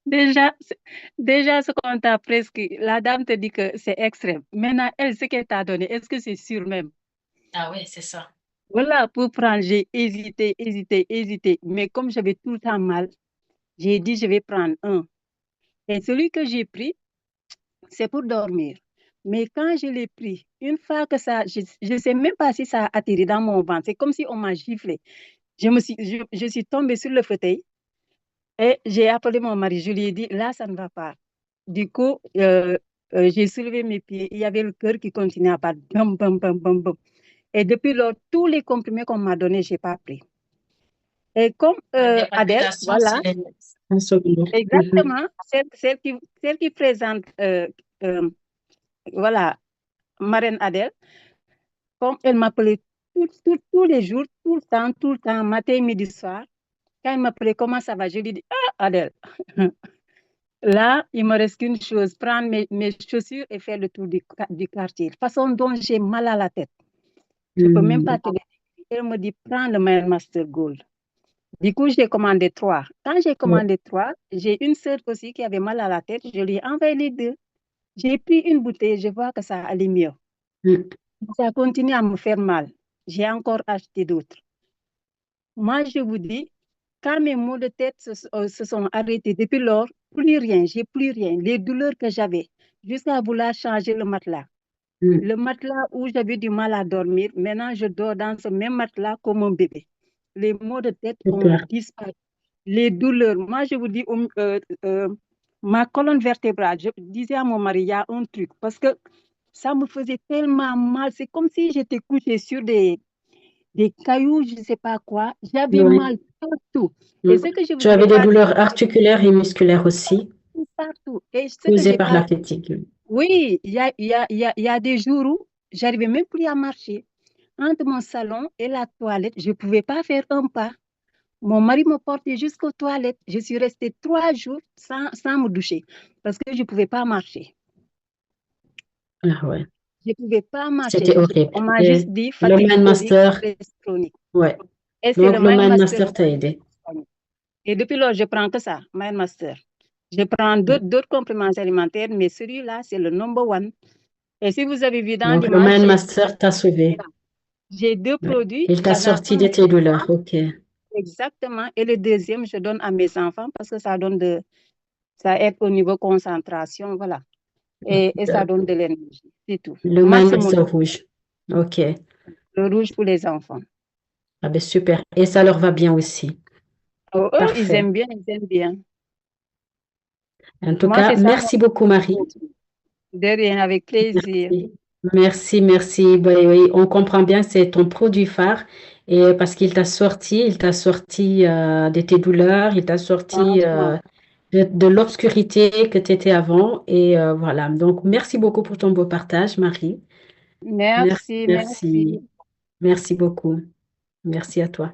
déjà, ce qu'on t'a prescrit, la dame te dit que c'est extrême. Maintenant, elle, ce qu'elle t'a donné, est-ce que c'est sûr même? Ah oui, c'est ça. Voilà, pour prendre, j'ai hésité. Mais comme j'avais tout le temps mal, j'ai dit, je vais prendre un. Et celui que j'ai pris, c'est pour dormir. Mais quand je l'ai pris, une fois que ça, je ne sais même pas si ça a atterri dans mon ventre. C'est comme si on m'a giflé. Je suis tombée sur le fauteuil et j'ai appelé mon mari. Je lui ai dit, là, ça ne va pas. Du coup, j'ai soulevé mes pieds. Il y avait le cœur qui continuait à battre. Bam, bam, bam, bam, bam. Et depuis lors, tous les comprimés qu'on m'a donnés, je n'ai pas pris. Et comme Adèle, voilà, exactement, celle qui présente, voilà, Marraine Adèle, comme elle m'appelait tous les jours, tout le temps, matin, midi, soir. Quand elle m'appelait, comment ça va? Je lui dis, ah, Adèle, là, il me reste qu'une chose, prendre mes chaussures et faire le tour du quartier. De toute façon dont j'ai mal à la tête. Je ne peux même pas te dire. Elle me dit, prends le Mind Master Gold. Du coup, j'ai commandé 3. Quand j'ai commandé 3, j'ai une sœur aussi qui avait mal à la tête. Je lui ai envoyé les 2. J'ai pris une bouteille, je vois que ça allait mieux. Ça continue à me faire mal. J'ai encore acheté d'autres. Moi, je vous dis, quand mes maux de tête se sont arrêtés, depuis lors, plus rien, j'ai plus rien. Les douleurs que j'avais, jusqu'à vouloir changer le matelas. Le matelas où j'avais du mal à dormir, maintenant je dors dans ce même matelas comme un bébé. Les maux de tête ont disparu. Les douleurs, moi je vous dis, ma colonne vertébrale, je disais à mon mari, il y a un truc, parce que ça me faisait tellement mal. C'est comme si j'étais couchée sur des cailloux, je ne sais pas quoi. J'avais mal partout. Et ce que je tu avais des douleurs articulaires et musculaires aussi, partout. Et causées par la fatigue. Oui, il y a des jours où j'arrivais même plus à marcher. Entre mon salon et la toilette, je ne pouvais pas faire un pas. Mon mari me portait jusqu'aux toilettes. Je suis restée 3 jours sans me doucher parce que je ne pouvais pas marcher. Ah ouais. Je ne pouvais pas marcher. C'était horrible. On m'a juste dit le Mind Master, chronique. Ouais. Et donc le Mind Master t'a aidé. Et depuis lors, je prends que ça, Mind Master. Je prends d'autres compléments alimentaires, mais celui-là, c'est le number 1. Et si vous avez vu dans donc le Mind Master t'a sauvé. J'ai 2 produits. Il t'a sorti de tes douleurs, ok. Exactement. Et le deuxième, je donne à mes enfants parce que ça aide au niveau concentration, voilà. Et ça donne de l'énergie, c'est tout. Le Mind Master rouge, ok. Le rouge pour les enfants. Ah ben super. Et ça leur va bien aussi. Oh, ils aiment bien, En tout cas, merci beaucoup, Marie. De rien, avec plaisir. Merci. Oui, on comprend bien que c'est ton produit phare et parce qu'il t'a sorti de tes douleurs, il t'a sorti de l'obscurité que tu étais avant. Et voilà. Donc, merci beaucoup pour ton beau partage, Marie. Merci. Merci beaucoup. Merci à toi.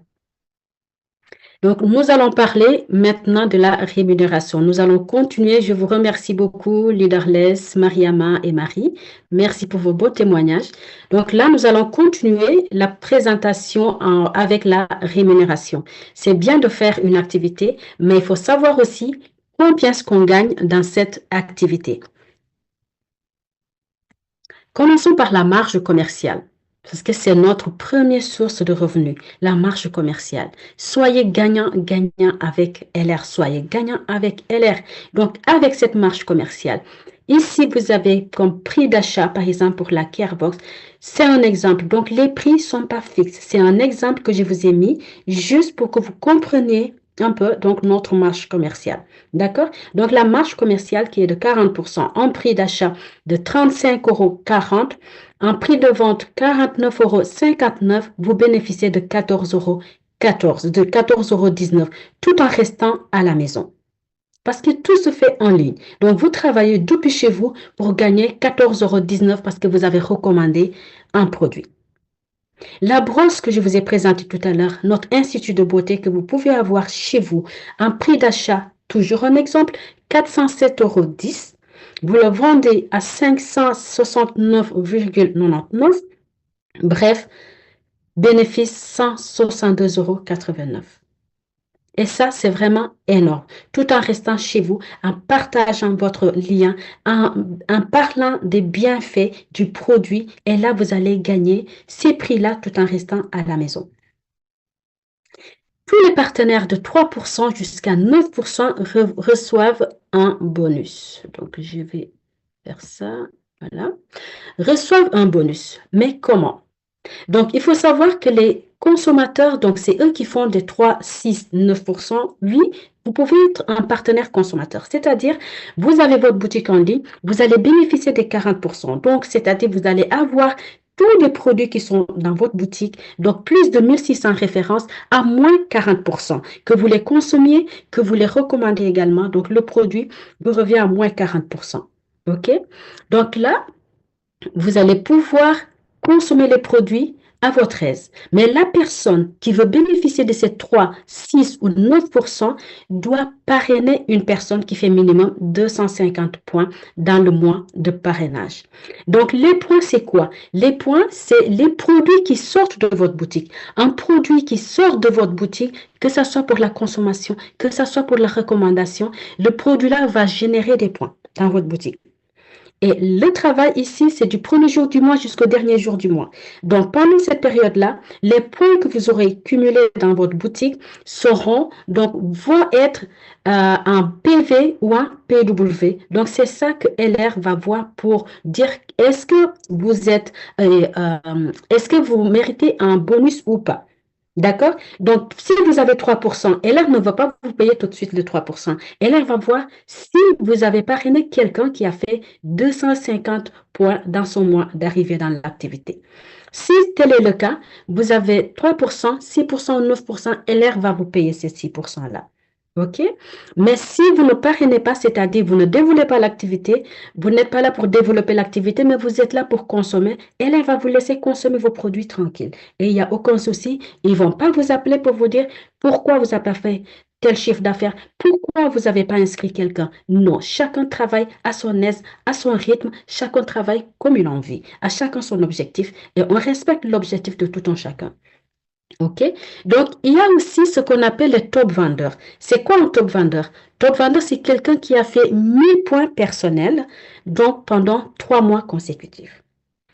Donc, nous allons parler maintenant de la rémunération. Nous allons continuer. Je vous remercie beaucoup, Leaderless, Mariama et Marie. Merci pour vos beaux témoignages. Donc là, nous allons continuer la présentation avec la rémunération. C'est bien de faire une activité, mais il faut savoir aussi combien est-ce qu'on gagne dans cette activité. Commençons par la marge commerciale. Parce que c'est notre première source de revenus, la marge commerciale. Soyez gagnant avec LR. Soyez gagnant avec LR. Donc, avec cette marge commerciale. Ici, vous avez comme prix d'achat, par exemple, pour la Carebox. C'est un exemple. Donc, les prix ne sont pas fixes. C'est un exemple que je vous ai mis juste pour que vous compreniez un peu donc notre marge commerciale. D'accord? Donc, la marge commerciale qui est de 40%, en prix d'achat de 35,40 €, en prix de vente 49,59 €, vous bénéficiez de 14,19 €, tout en restant à la maison. Parce que tout se fait en ligne. Donc, vous travaillez depuis chez vous pour gagner 14,19 € parce que vous avez recommandé un produit. La brosse que je vous ai présentée tout à l'heure, notre institut de beauté que vous pouvez avoir chez vous, un prix d'achat, toujours un exemple, 407,10 €. Vous le vendez à 569,99 €. Bref, bénéfice 162,89 €. Et ça, c'est vraiment énorme. Tout en restant chez vous, en partageant votre lien, en parlant des bienfaits du produit. Et là, vous allez gagner ces prix-là tout en restant à la maison. Tous les partenaires de 3% jusqu'à 9% reçoivent un bonus. Donc, je vais faire ça. Voilà. Reçoivent un bonus. Mais comment? Donc, il faut savoir que les consommateurs, donc c'est eux qui font des 3, 6, 9%. Oui, vous pouvez être un partenaire consommateur. C'est-à-dire, vous avez votre boutique en ligne, vous allez bénéficier des 40%. Donc, c'est-à-dire, vous allez avoir tous les produits qui sont dans votre boutique, donc plus de 1600 références à moins 40%. Que vous les consommiez, que vous les recommandez également. Donc, le produit vous revient à moins 40%. OK? Donc là, vous allez pouvoir consommer les produits à votre aise. Mais la personne qui veut bénéficier de ces 3, 6 ou 9% doit parrainer une personne qui fait minimum 250 points dans le mois de parrainage. Donc, les points, c'est quoi? Les points, c'est les produits qui sortent de votre boutique. Un produit qui sort de votre boutique, que ce soit pour la consommation, que ce soit pour la recommandation, le produit-là va générer des points dans votre boutique. Et le travail ici, c'est du premier jour du mois jusqu'au dernier jour du mois. Donc, pendant cette période-là, les points que vous aurez cumulés dans votre boutique vont être un PV ou un PW. Donc, c'est ça que LR va voir pour dire est-ce que vous méritez un bonus ou pas. D'accord? Donc, si vous avez 3%, LR ne va pas vous payer tout de suite le 3%. LR va voir si vous avez parrainé quelqu'un qui a fait 250 points dans son mois d'arrivée dans l'activité. Si tel est le cas, vous avez 3%, 6% ou 9%, LR va vous payer ces 6%-là. OK? Mais si vous ne parrainez pas, c'est-à-dire vous ne développez pas l'activité, vous n'êtes pas là pour développer l'activité, mais vous êtes là pour consommer, elle va vous laisser consommer vos produits tranquilles. Et il n'y a aucun souci, ils ne vont pas vous appeler pour vous dire pourquoi vous n'avez pas fait tel chiffre d'affaires, pourquoi vous n'avez pas inscrit quelqu'un. Non, chacun travaille à son aise, à son rythme, chacun travaille comme il en vit, à chacun son objectif, et on respecte l'objectif de tout un chacun. OK? Donc, il y a aussi ce qu'on appelle les top vendeurs. C'est quoi un top vendeur? Top vendeur, c'est quelqu'un qui a fait 1000 points personnels, donc pendant 3 mois consécutifs.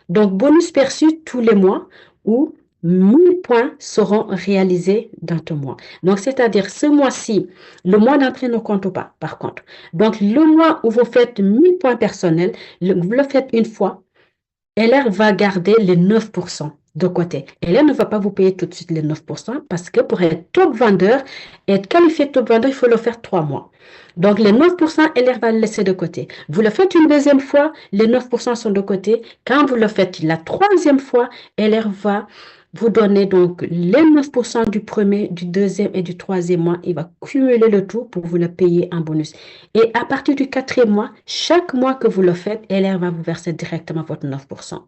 Donc, bonus perçu tous les mois ou 1000 points seront réalisés dans ton mois. Donc, c'est-à-dire ce mois-ci, le mois d'entrée ne compte pas, par contre. Donc, le mois où vous faites 1000 points personnels, vous le faites une fois, LR va garder les 9% de côté. LR ne va pas vous payer tout de suite les 9% parce que pour être top vendeur, être qualifié top vendeur, il faut le faire 3 mois. Donc, les 9%, LR va le laisser de côté. Vous le faites une deuxième fois, les 9% sont de côté. Quand vous le faites la troisième fois, LR va vous donner donc les 9% du premier, du deuxième et du troisième mois. Il va cumuler le tout pour vous le payer en bonus. Et à partir du quatrième mois, chaque mois que vous le faites, LR va vous verser directement votre 9%.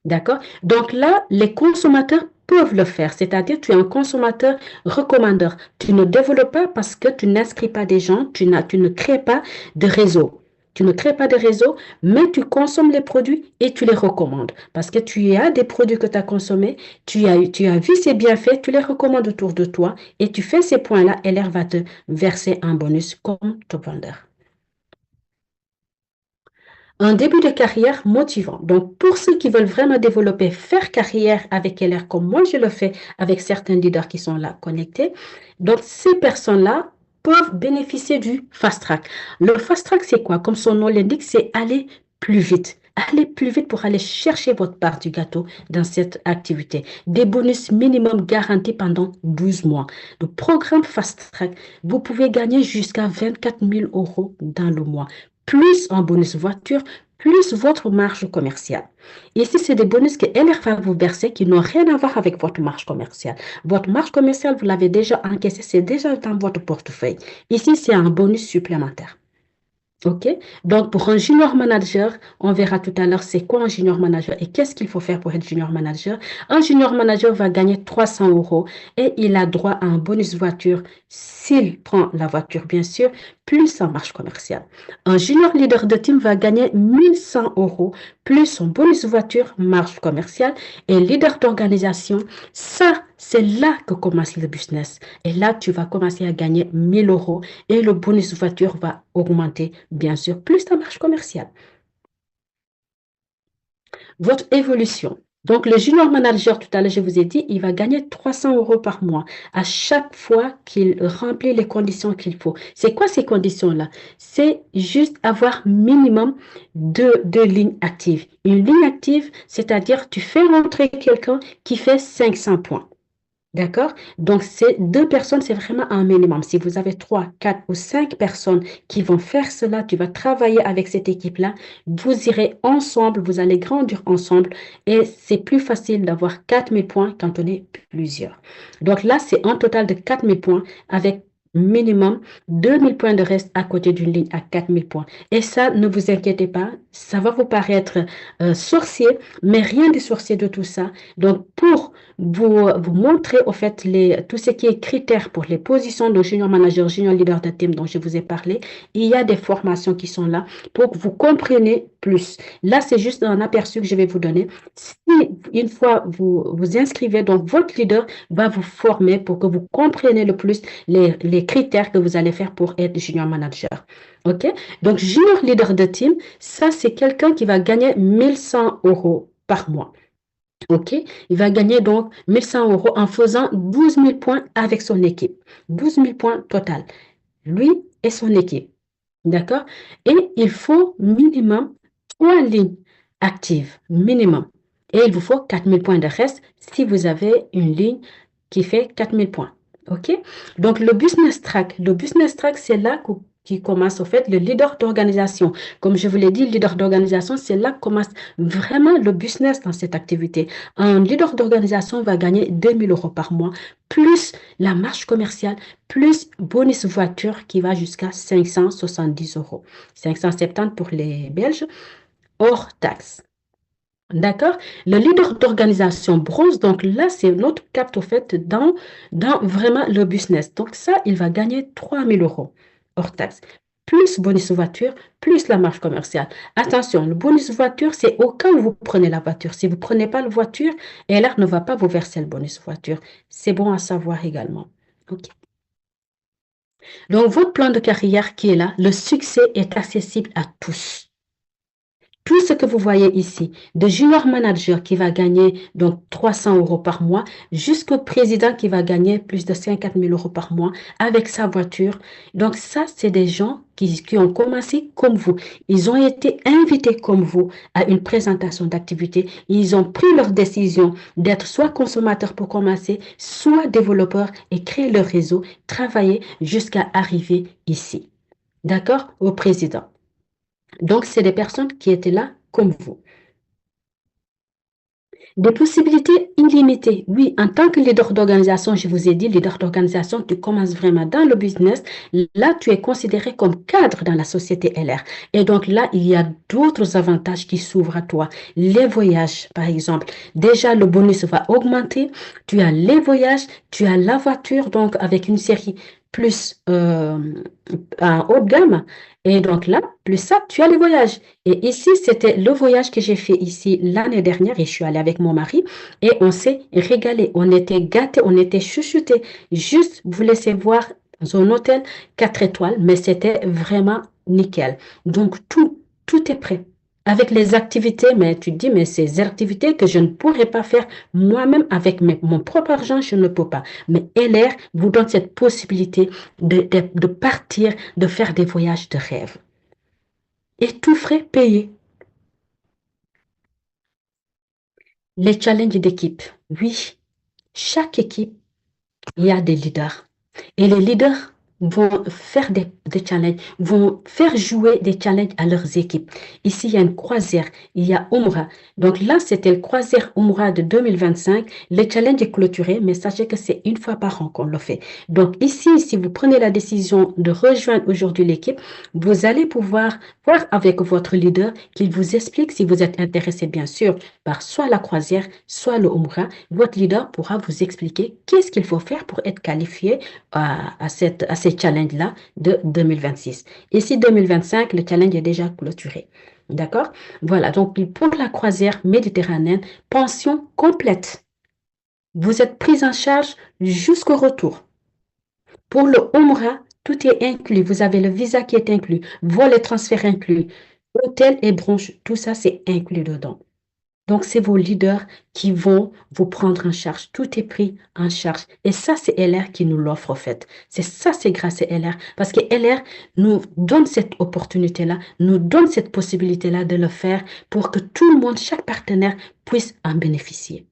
D'accord? Donc là, les consommateurs peuvent le faire. C'est-à-dire, tu es un consommateur recommandeur. Tu ne développes pas parce que tu n'inscris pas des gens, tu ne crées pas de réseau. Tu ne crées pas de réseau, mais tu consommes les produits et tu les recommandes. Parce que tu as des produits que tu as consommés, tu as vu ces bienfaits, tu les recommandes autour de toi et tu fais ces points-là, LR va te verser un bonus comme top vendeur. Un début de carrière motivant. Donc, pour ceux qui veulent vraiment développer, faire carrière avec LR, comme moi je le fais avec certains leaders qui sont là connectés, donc ces personnes-là peuvent bénéficier du fast track. Le fast track, c'est quoi? Comme son nom l'indique, c'est aller plus vite. Allez plus vite pour aller chercher votre part du gâteau dans cette activité. Des bonus minimum garantis pendant 12 mois. Le programme Fast Track, vous pouvez gagner jusqu'à 24 000 € dans le mois. plus un bonus voiture, plus votre marge commerciale. Ici, c'est des bonus que LR va vous verser qui n'ont rien à voir avec votre marge commerciale. Votre marge commerciale, vous l'avez déjà encaissée, c'est déjà dans votre portefeuille. Ici, c'est un bonus supplémentaire. OK? Donc, pour un junior manager, on verra tout à l'heure c'est quoi un junior manager et qu'est-ce qu'il faut faire pour être junior manager. Un junior manager va gagner 300 € et il a droit à un bonus voiture s'il prend la voiture, bien sûr, plus sa marge commerciale. Un junior leader de team va gagner 1100 € plus son bonus voiture, marge commerciale et leader d'organisation. Ça, c'est là que commence le business. Et là, tu vas commencer à gagner 1000 € et le bonus voiture va augmenter, bien sûr, plus ta marge commerciale. Votre évolution. Donc, le junior manager, tout à l'heure, je vous ai dit, il va gagner 300 € par mois à chaque fois qu'il remplit les conditions qu'il faut. C'est quoi ces conditions-là? C'est juste avoir minimum deux lignes actives. Une ligne active, c'est-à-dire tu fais rentrer quelqu'un qui fait 500 points. D'accord? Donc, ces 2 personnes, c'est vraiment un minimum. Si vous avez 3, 4 ou 5 personnes qui vont faire cela, tu vas travailler avec cette équipe-là, vous irez ensemble, vous allez grandir ensemble et c'est plus facile d'avoir 4000 points quand on est plusieurs. Donc là, c'est un total de 4000 points avec minimum 2000 points de reste à côté d'une ligne à 4000 points. Et ça, ne vous inquiétez pas, ça va vous paraître sorcier, mais rien de sorcier de tout ça. Donc, pour vous montrer au fait tout ce qui est critères pour les positions de junior manager, junior leader de team dont je vous ai parlé, il y a des formations qui sont là pour que vous compreniez plus. Là, c'est juste un aperçu que je vais vous donner. Si une fois vous vous inscrivez, donc votre leader va vous former pour que vous compreniez le plus les critères que vous allez faire pour être junior manager. OK? Donc, junior leader de team, ça, c'est quelqu'un qui va gagner 1100 € par mois. OK? Il va gagner donc 1100 € en faisant 12 000 points avec son équipe. 12 000 points total. Lui et son équipe. D'accord? Et il faut minimum 3 lignes actives. Minimum. Et il vous faut 4000 points de reste si vous avez une ligne qui fait 4000 points. OK? Donc, le business track, c'est là qui commence, au fait, le leader d'organisation. Comme je vous l'ai dit, le leader d'organisation, c'est là que commence vraiment le business dans cette activité. Un leader d'organisation va gagner 2000 € par mois, plus la marge commerciale, plus bonus voiture qui va jusqu'à 570 €. 570 pour les Belges, hors taxe. D'accord? Le leader d'organisation bronze, donc là, c'est notre cap, au fait, dans vraiment le business. Donc ça, il va gagner 3000 € hors taxe, plus bonus voiture, plus la marge commerciale. Attention, le bonus voiture, c'est au cas où vous prenez la voiture. Si vous ne prenez pas la voiture, LR ne va pas vous verser le bonus voiture. C'est bon à savoir également. OK. Donc, votre plan de carrière qui est là, le succès est accessible à tous. Tout ce que vous voyez ici, de junior manager qui va gagner donc 300 € par mois, jusqu'au président qui va gagner plus de 50 000 € par mois avec sa voiture. Donc ça, c'est des gens qui ont commencé comme vous. Ils ont été invités comme vous à une présentation d'activité. Ils ont pris leur décision d'être soit consommateurs pour commencer, soit développeurs et créer leur réseau, travailler jusqu'à arriver ici. D'accord? Au président. Donc, c'est des personnes qui étaient là comme vous. Des possibilités illimitées. Oui, en tant que leader d'organisation, je vous ai dit, leader d'organisation, tu commences vraiment dans le business. Là, tu es considéré comme cadre dans la société LR. Et donc là, il y a d'autres avantages qui s'ouvrent à toi. Les voyages, par exemple. Déjà, le bonus va augmenter. Tu as les voyages, tu as la voiture, donc avec une série plus en haut de gamme. Et donc là, plus ça, tu as les voyages. Et ici, c'était le voyage que j'ai fait ici l'année dernière et je suis allée avec mon mari et on s'est régalé. On était gâtés, on était chuchotés. Juste, vous laissez voir dans un hôtel 4 étoiles, mais c'était vraiment nickel. Donc, tout est prêt. Avec les activités, mais tu te dis, mais ces activités que je ne pourrais pas faire moi-même avec mon propre argent, je ne peux pas. Mais LR vous donne cette possibilité de partir, de faire des voyages de rêve. Et tout frais payé. Les challenges d'équipe. Oui, chaque équipe, il y a des leaders. Et les leaders vont faire des challenges, vont faire jouer des challenges à leurs équipes. Ici, il y a une croisière, il y a Umrah. Donc là, c'était le croisière Umrah de 2025. Le challenge est clôturé, mais sachez que c'est une fois par an qu'on le fait. Donc ici, si vous prenez la décision de rejoindre aujourd'hui l'équipe, vous allez pouvoir voir avec votre leader qu'il vous explique si vous êtes intéressé, bien sûr, par soit la croisière, soit le Umrah. Votre leader pourra vous expliquer qu'est-ce qu'il faut faire pour être qualifié à ces challenges-là de 2026. Ici, 2025, le challenge est déjà clôturé. D'accord? Voilà, donc pour la croisière méditerranéenne, pension complète. Vous êtes prise en charge jusqu'au retour. Pour le Umrah, tout est inclus. Vous avez le visa qui est inclus, vol et transfert inclus, hôtel et bronche, tout ça, c'est inclus dedans. Donc, c'est vos leaders qui vont vous prendre en charge. Tout est pris en charge. Et ça, c'est LR qui nous l'offre, en fait. C'est ça, c'est grâce à LR. Parce que LR nous donne cette opportunité-là, nous donne cette possibilité-là de le faire pour que tout le monde, chaque partenaire, puisse en bénéficier.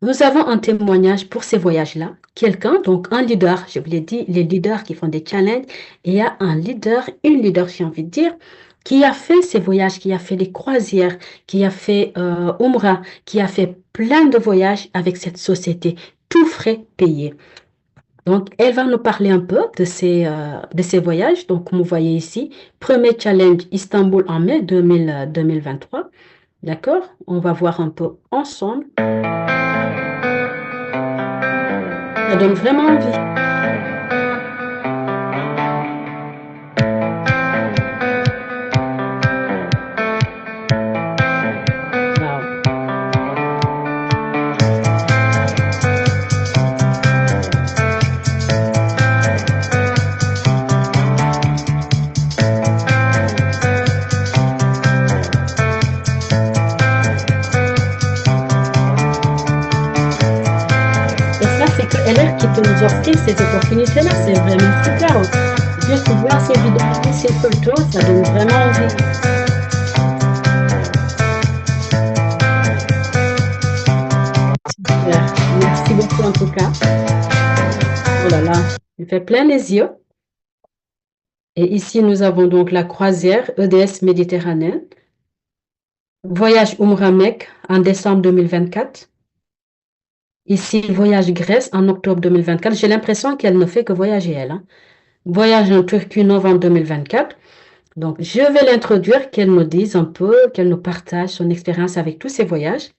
Nous avons un témoignage pour ces voyages-là. Quelqu'un, donc un leader, je vous l'ai dit, les leaders qui font des challenges, et il y a un leader, une leader, j'ai envie de dire, qui a fait ces voyages, qui a fait des croisières, qui a fait Umrah, qui a fait plein de voyages avec cette société, tout frais payé. Donc, elle va nous parler un peu de ces voyages. Donc, comme vous voyez ici, premier challenge Istanbul en mai 2023. D'accord? On va voir un peu ensemble. Ça donne vraiment envie. Nous offrir ces opportunités-là, c'est vraiment super. Juste voir ces vidéos, ces photos, ça donne vraiment envie. Super. Merci beaucoup en tout cas. Oh là là, il fait plein les yeux. Et ici, nous avons donc la croisière EDS Méditerranéenne. Voyage Umrah Mecque en décembre 2024. Ici, voyage Grèce en octobre 2024. J'ai l'impression qu'elle ne fait que voyager, elle. Hein. Voyage en Turquie, novembre 2024. Donc, je vais l'introduire, qu'elle nous dise un peu, qu'elle nous partage son expérience avec tous ces voyages.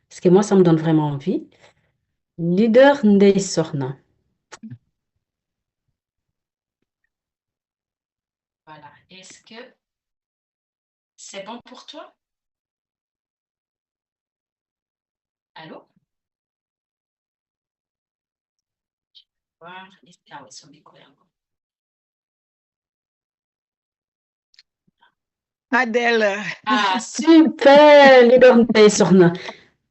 Parce que moi, ça me donne vraiment envie. Leader Ndeye Sorna. Voilà. Est-ce que c'est bon pour toi? Allô? Ah oui, son micro est encore. Adèle. Ah, super, leader Ndeye Sorna.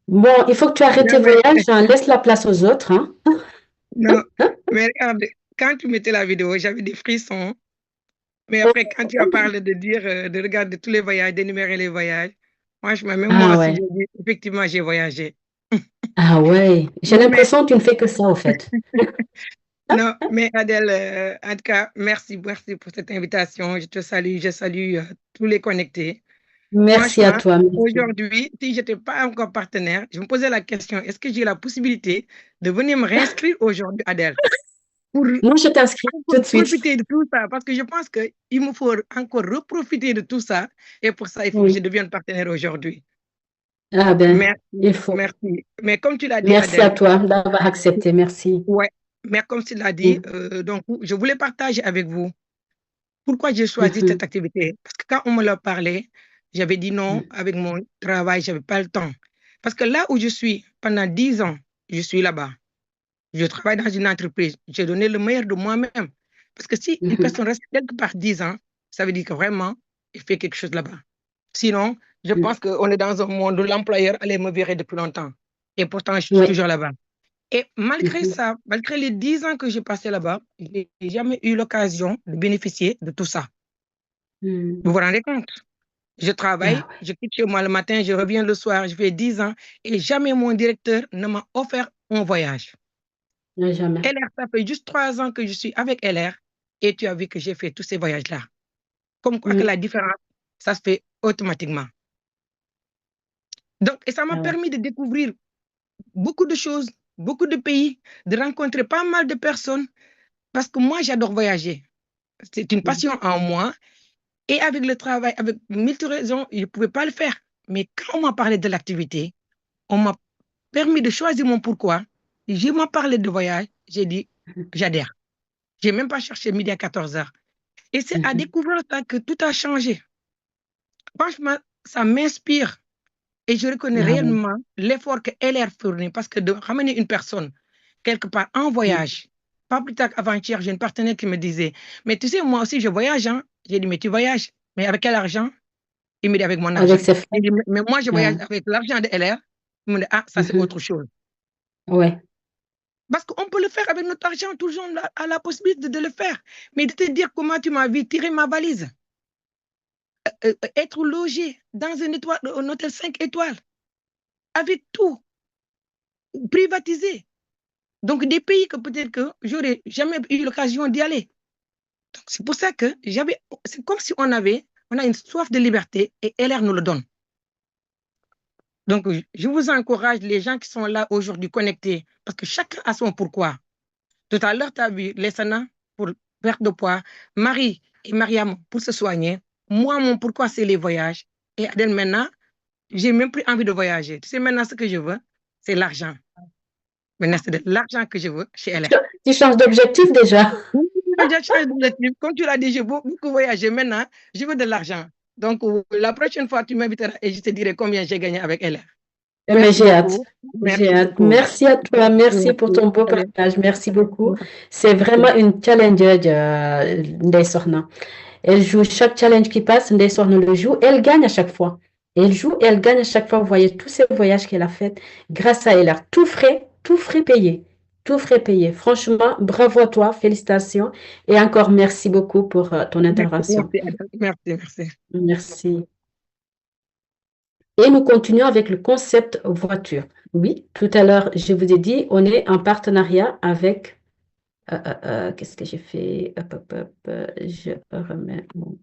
Bon, il faut que tu arrêtes tes voyages, hein, laisse la place aux autres. Hein. Non, mais regarde, quand tu mettais la vidéo, j'avais des frissons. Mais après, quand tu as parlé de dire, de regarder tous les voyages, d'énumérer les voyages, franchement, même moi aussi, effectivement, j'ai voyagé. Ah ouais, j'ai l'impression que tu ne fais que ça, au fait. Non, mais Adèle, en tout cas, merci pour cette invitation. Je te salue, je salue tous les connectés. Merci à toi. Aujourd'hui, si je n'étais pas encore partenaire, je me posais la question, est-ce que j'ai la possibilité de venir me réinscrire aujourd'hui, Adèle? Moi, je t'inscris tout de suite. Profiter de tout ça, parce que je pense qu'il me faut encore reprofiter de tout ça. Et pour ça, il faut que je devienne partenaire aujourd'hui. Ah ben, merci, il faut. Merci. Mais comme tu l'as dit, merci Adèle, à toi d'avoir accepté. Merci. Ouais, mais comme tu l'as dit, donc, je voulais partager avec vous pourquoi j'ai choisi cette activité. Parce que quand on me l'a parlé, j'avais dit non, avec mon travail, je n'avais pas le temps. Parce que là où je suis, pendant 10 ans, je suis là-bas. Je travaille dans une entreprise. J'ai donné le meilleur de moi-même. Parce que si une personne reste quelque part 10 ans, ça veut dire que vraiment, il fait quelque chose là-bas. Sinon, je pense qu'on est dans un monde où l'employeur allait me virer depuis longtemps. Et pourtant, je suis toujours là-bas. Et malgré ça, malgré les 10 ans que j'ai passé là-bas, je n'ai jamais eu l'occasion de bénéficier de tout ça. Vous vous rendez compte? Je travaille, je quitte chez moi le matin, je reviens le soir, je fais 10 ans et jamais mon directeur ne m'a offert un voyage. Jamais. LR, ça fait juste 3 ans que je suis avec LR et tu as vu que j'ai fait tous ces voyages-là. Comme quoi que la différence, ça se fait automatiquement. Donc, et ça m'a permis de découvrir beaucoup de choses, beaucoup de pays, de rencontrer pas mal de personnes parce que moi, j'adore voyager. C'est une passion en moi. Et avec le travail, avec mille raisons, je ne pouvais pas le faire. Mais quand on m'a parlé de l'activité, on m'a permis de choisir mon pourquoi. Je m'en parlé de voyage, j'ai dit, j'adhère. Je n'ai même pas cherché midi à 14h. Et c'est à découvrir ça que tout a changé. Franchement, ça m'inspire. Et je reconnais réellement l'effort que LR fournit parce que de ramener une personne quelque part en voyage, pas plus tard qu'avant-hier, j'ai une partenaire qui me disait, mais tu sais, moi aussi, je voyage. Hein? J'ai dit, mais tu voyages, mais avec quel argent? Il me dit, avec mon argent. Il dit, mais moi, je voyage avec l'argent de LR. Il me dit, ah, ça, c'est autre chose. Ouais. Parce qu'on peut le faire avec notre argent, tout le monde a la possibilité de le faire. Mais de te dire comment tu m'as vu tirer ma valise, être logé dans un hôtel 5 étoiles, avec tout, privatisé. Donc, des pays que peut-être que j'aurais jamais eu l'occasion d'y aller. C'est pour ça que c'est comme si on a une soif de liberté et LR nous le donne. Donc, je vous encourage, les gens qui sont là aujourd'hui connectés, parce que chacun a son pourquoi. Tout à l'heure, tu as vu Lessana pour perte de poids, Marie et Mariam pour se soigner. Moi, mon pourquoi, c'est les voyages. Et Adèle, maintenant, j'ai même plus envie de voyager. Tu sais, maintenant, ce que je veux, c'est l'argent. Maintenant, c'est de l'argent que je veux chez LR. Tu changes d'objectif déjà. Je change d'objectif. Comme tu l'as dit, je veux beaucoup voyager. Maintenant, je veux de l'argent. Donc, la prochaine fois, tu m'inviteras et je te dirai combien j'ai gagné avec LR. Mais j'ai hâte. Merci à toi. Merci pour ton beau partage. Merci beaucoup. C'est vraiment une challenger Ndeye Sokhna. Elle joue chaque challenge qui passe. Ndeye Sokhna le joue. Elle gagne à chaque fois. Elle joue et elle gagne à chaque fois. Vous voyez tous ces voyages qu'elle a faits grâce à LR. Tout frais payé. Tout frais payé. Franchement, bravo à toi. Félicitations. Et encore merci beaucoup pour ton intervention. Merci. Merci. Et nous continuons avec le concept voiture. Oui, tout à l'heure, je vous ai dit, on est en partenariat avec... qu'est-ce que j'ai fait? Je remets mon...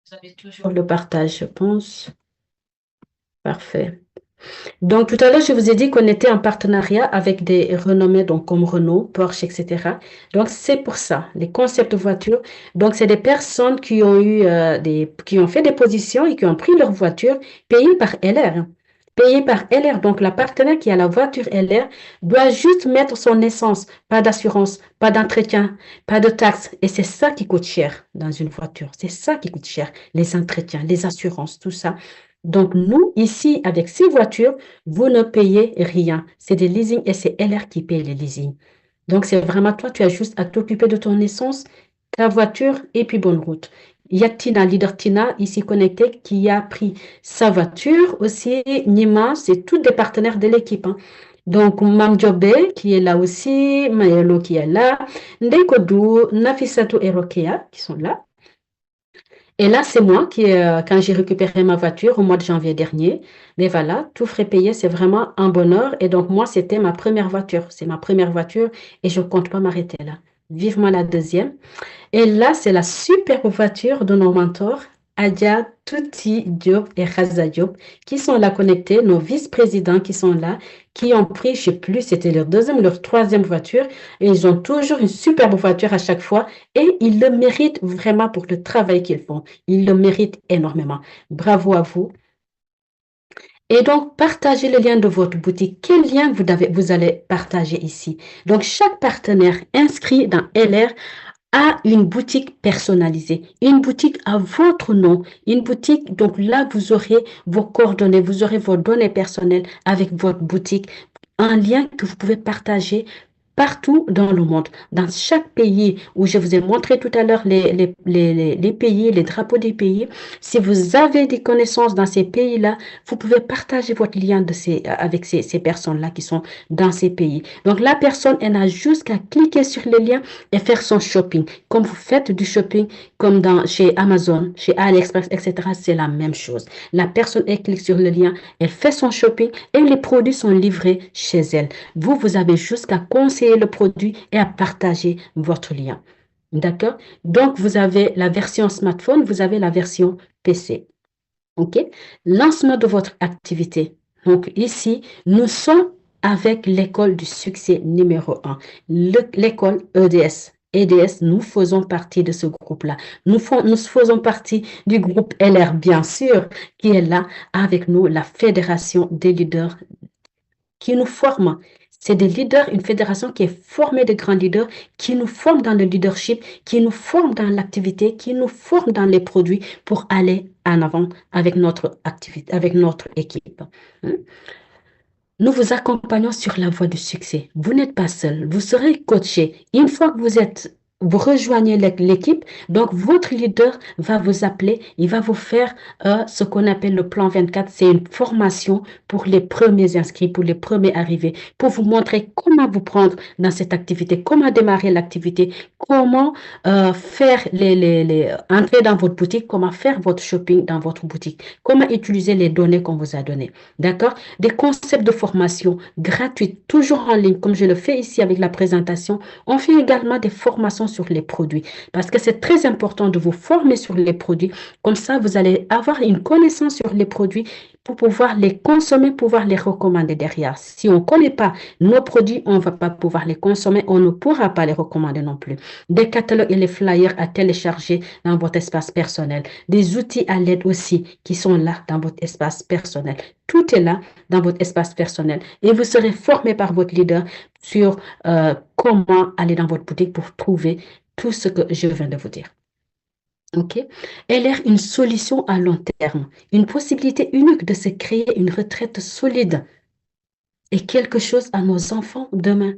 Vous avez toujours le partage, je pense. Parfait. Donc, tout à l'heure, je vous ai dit qu'on était en partenariat avec des renommés, donc comme Renault, Porsche, etc. Donc, c'est pour ça, les concepts voitures. Donc, c'est des personnes qui ont eu qui ont fait des positions et qui ont pris leur voiture payée par LR. Payée par LR. Donc, la partenaire qui a la voiture LR doit juste mettre son essence, pas d'assurance, pas d'entretien, pas de taxes. Et c'est ça qui coûte cher dans une voiture. C'est ça qui coûte cher. Les entretiens, les assurances, tout ça. Donc, nous, ici, avec ces voitures, vous ne payez rien. C'est des leasing et c'est LR qui paye les leasing. Donc, c'est vraiment toi, tu as juste à t'occuper de ton essence, ta voiture et puis bonne route. Il y a Tina, leader Tina, ici connectée, qui a pris sa voiture aussi. Nima, c'est tous des partenaires de l'équipe. Hein. Donc, Mam Jobé, qui est là aussi, Mayelo qui est là, Ndeye Kodou, Nafisatou et Rokéa, qui sont là. Et là, c'est moi qui, quand j'ai récupéré ma voiture au mois de janvier dernier, mais voilà, tout frais payé, c'est vraiment un bonheur. Et donc, moi, c'était ma première voiture. C'est ma première voiture et je ne compte pas m'arrêter là. Vivement la deuxième. Et là, c'est la superbe voiture de nos mentors, Adja, Touti, Diop et Raza Diop, qui sont là connectés, nos vice-présidents qui sont là, qui ont pris, je ne sais plus, c'était leur deuxième ou leur troisième voiture, et ils ont toujours une superbe voiture à chaque fois, et ils le méritent vraiment pour le travail qu'ils font. Ils le méritent énormément. Bravo à vous. Et donc, partagez le lien de votre boutique. Quel lien vous allez partager ici? Donc, chaque partenaire inscrit dans LR a une boutique personnalisée, une boutique à votre nom, une boutique, donc là, vous aurez vos coordonnées, vous aurez vos données personnelles avec votre boutique, un lien que vous pouvez partager partout dans le monde, dans chaque pays où je vous ai montré tout à l'heure les pays, les drapeaux des pays. Si vous avez des connaissances dans ces pays-là, vous pouvez partager votre lien avec ces personnes-là qui sont dans ces pays. Donc, la personne, elle n'a juste qu'à cliquer sur le lien et faire son shopping. Comme vous faites du shopping, comme chez Amazon, chez AliExpress, etc., c'est la même chose. La personne, elle clique sur le lien, elle fait son shopping et les produits sont livrés chez elle. Vous avez juste qu'à conseiller le produit et à partager votre lien. D'accord? Donc, vous avez la version smartphone, vous avez la version PC. OK? Lancement de votre activité. Donc, ici, nous sommes avec l'école du succès numéro 1, l'école EDS. EDS, nous faisons partie de ce groupe-là. Nous faisons partie du groupe LR, bien sûr, qui est là avec nous, la fédération des leaders qui nous forme. C'est des leaders, une fédération qui est formée de grands leaders, qui nous forme dans le leadership, qui nous forme dans l'activité, qui nous forme dans les produits pour aller en avant avec notre activité, avec notre équipe. Nous vous accompagnons sur la voie du succès. Vous n'êtes pas seul, vous serez coaché. Une fois que vous rejoignez l'équipe, donc votre leader va vous appeler, il va vous faire ce qu'on appelle le plan 24. C'est une formation pour les premiers inscrits, pour les premiers arrivés, pour vous montrer comment vous prendre dans cette activité, comment démarrer l'activité, comment faire entrer dans votre boutique, comment faire votre shopping dans votre boutique, comment utiliser les données qu'on vous a données. D'accord? Des concepts de formation gratuits, toujours en ligne, comme je le fais ici avec la présentation. On fait également des formations sur les produits parce que c'est très important de vous former sur les produits. Comme ça, vous allez avoir une connaissance sur les produits pour pouvoir les consommer, pouvoir les recommander derrière. Si on ne connaît pas nos produits, on ne va pas pouvoir les consommer, on ne pourra pas les recommander non plus. Des catalogues et les flyers à télécharger dans votre espace personnel. Des outils à l'aide aussi qui sont là dans votre espace personnel. Tout est là dans votre espace personnel et vous serez formé par votre leader sur comment aller dans votre boutique pour trouver tout ce que je viens de vous dire. OK? LR, une solution à long terme, une possibilité unique de se créer une retraite solide et quelque chose à nos enfants demain.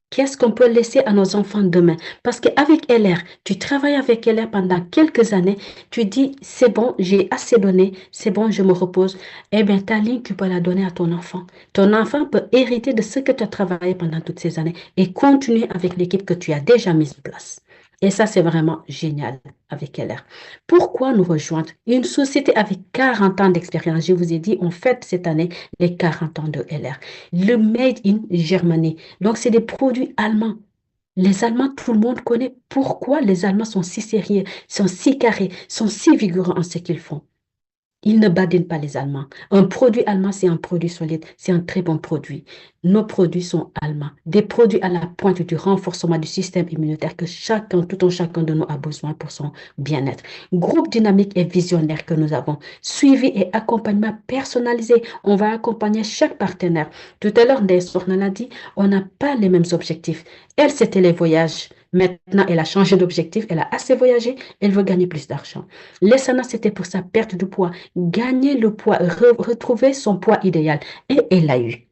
Qu'est-ce qu'on peut laisser à nos enfants demain? Parce qu'avec LR, tu travailles avec LR pendant quelques années, tu dis, c'est bon, j'ai assez donné, c'est bon, je me repose. Eh bien, ta ligne, tu peux la donner à ton enfant. Ton enfant peut hériter de ce que tu as travaillé pendant toutes ces années et continuer avec l'équipe que tu as déjà mise en place. Et ça, c'est vraiment génial avec LR. Pourquoi nous rejoindre? Une société avec 40 ans d'expérience. Je vous ai dit, on fête cette année les 40 ans de LR. Le Made in Germany. Donc, c'est des produits allemands. Les Allemands, tout le monde connaît pourquoi les Allemands sont si sérieux, sont si carrés, sont si vigoureux en ce qu'ils font. Ils ne badinent pas les Allemands. Un produit allemand, c'est un produit solide, c'est un très bon produit. Nos produits sont allemands. Des produits à la pointe du renforcement du système immunitaire que tout un chacun de nous a besoin pour son bien-être. Groupe dynamique et visionnaire que nous avons. Suivi et accompagnement personnalisé. On va accompagner chaque partenaire. Tout à l'heure, Ndeye l'a dit, on n'a pas les mêmes objectifs. Elle, c'était les voyages. Maintenant, elle a changé d'objectif, elle a assez voyagé, elle veut gagner plus d'argent. Lessana, c'était pour sa perte de poids, gagner le poids, retrouver son poids idéal. Et elle l'a eu.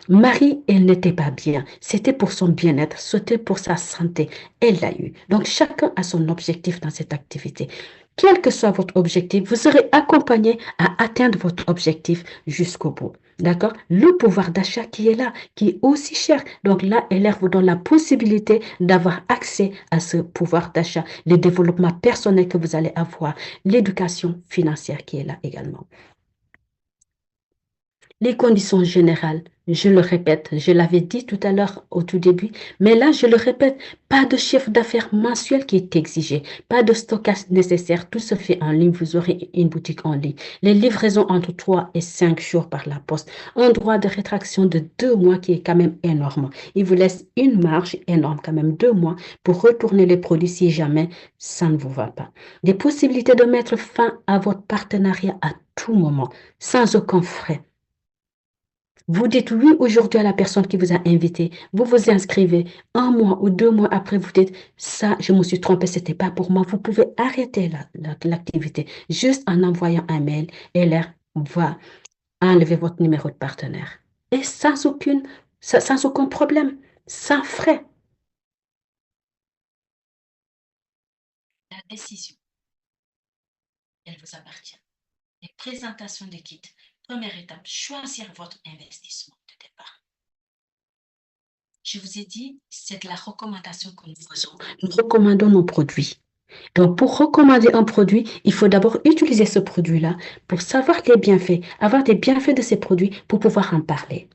Marie, elle n'était pas bien. C'était pour son bien-être, c'était pour sa santé. Elle l'a eu. Donc, chacun a son objectif dans cette activité. Quel que soit votre objectif, vous serez accompagné à atteindre votre objectif jusqu'au bout. D'accord? Le pouvoir d'achat qui est là, qui est aussi cher. Donc là, LR vous donne la possibilité d'avoir accès à ce pouvoir d'achat, le développement personnel que vous allez avoir, l'éducation financière qui est là également. Les conditions générales, je le répète, je l'avais dit tout à l'heure au tout début, mais là, je le répète, pas de chiffre d'affaires mensuel qui est exigé, pas de stockage nécessaire, tout se fait en ligne, vous aurez une boutique en ligne. Les livraisons entre 3 et 5 jours par la poste, un droit de rétraction de 2 mois qui est quand même énorme. Il vous laisse une marge énorme, quand même 2 mois, pour retourner les produits si jamais ça ne vous va pas. Des possibilités de mettre fin à votre partenariat à tout moment, sans aucun frais. Vous dites oui aujourd'hui à la personne qui vous a invité. Vous vous inscrivez. 1 mois ou 2 mois après, vous dites ça, je me suis trompée, ce n'était pas pour moi. Vous pouvez arrêter l'activité juste en envoyant un mail. LR va enlever votre numéro de partenaire. Et sans aucun problème, sans frais. décision, elle vous appartient. Les présentations de kits, première étape, choisir votre investissement de départ. Je vous ai dit, c'est de la recommandation que nous faisons. Nous recommandons nos produits. Donc, pour recommander un produit, il faut d'abord utiliser ce produit-là pour savoir les bienfaits, avoir des bienfaits de ces produits pour pouvoir en parler.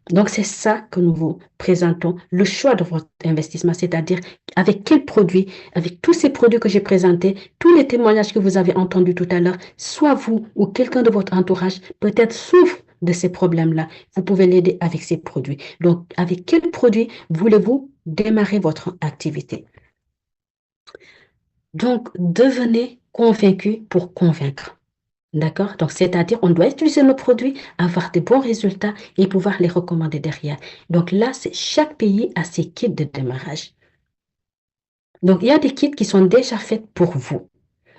Donc, c'est ça que nous vous présentons, le choix de votre investissement, c'est-à-dire avec quel produit, avec tous ces produits que j'ai présentés, tous les témoignages que vous avez entendus tout à l'heure, soit vous ou quelqu'un de votre entourage peut-être souffre de ces problèmes-là. Vous pouvez l'aider avec ces produits. Donc, avec quel produit voulez-vous démarrer votre activité? Donc, devenez convaincu pour convaincre. D'accord? Donc, c'est-à-dire, on doit utiliser nos produits, avoir de bons résultats et pouvoir les recommander derrière. Donc là, chaque pays a ses kits de démarrage. Donc, il y a des kits qui sont déjà faits pour vous.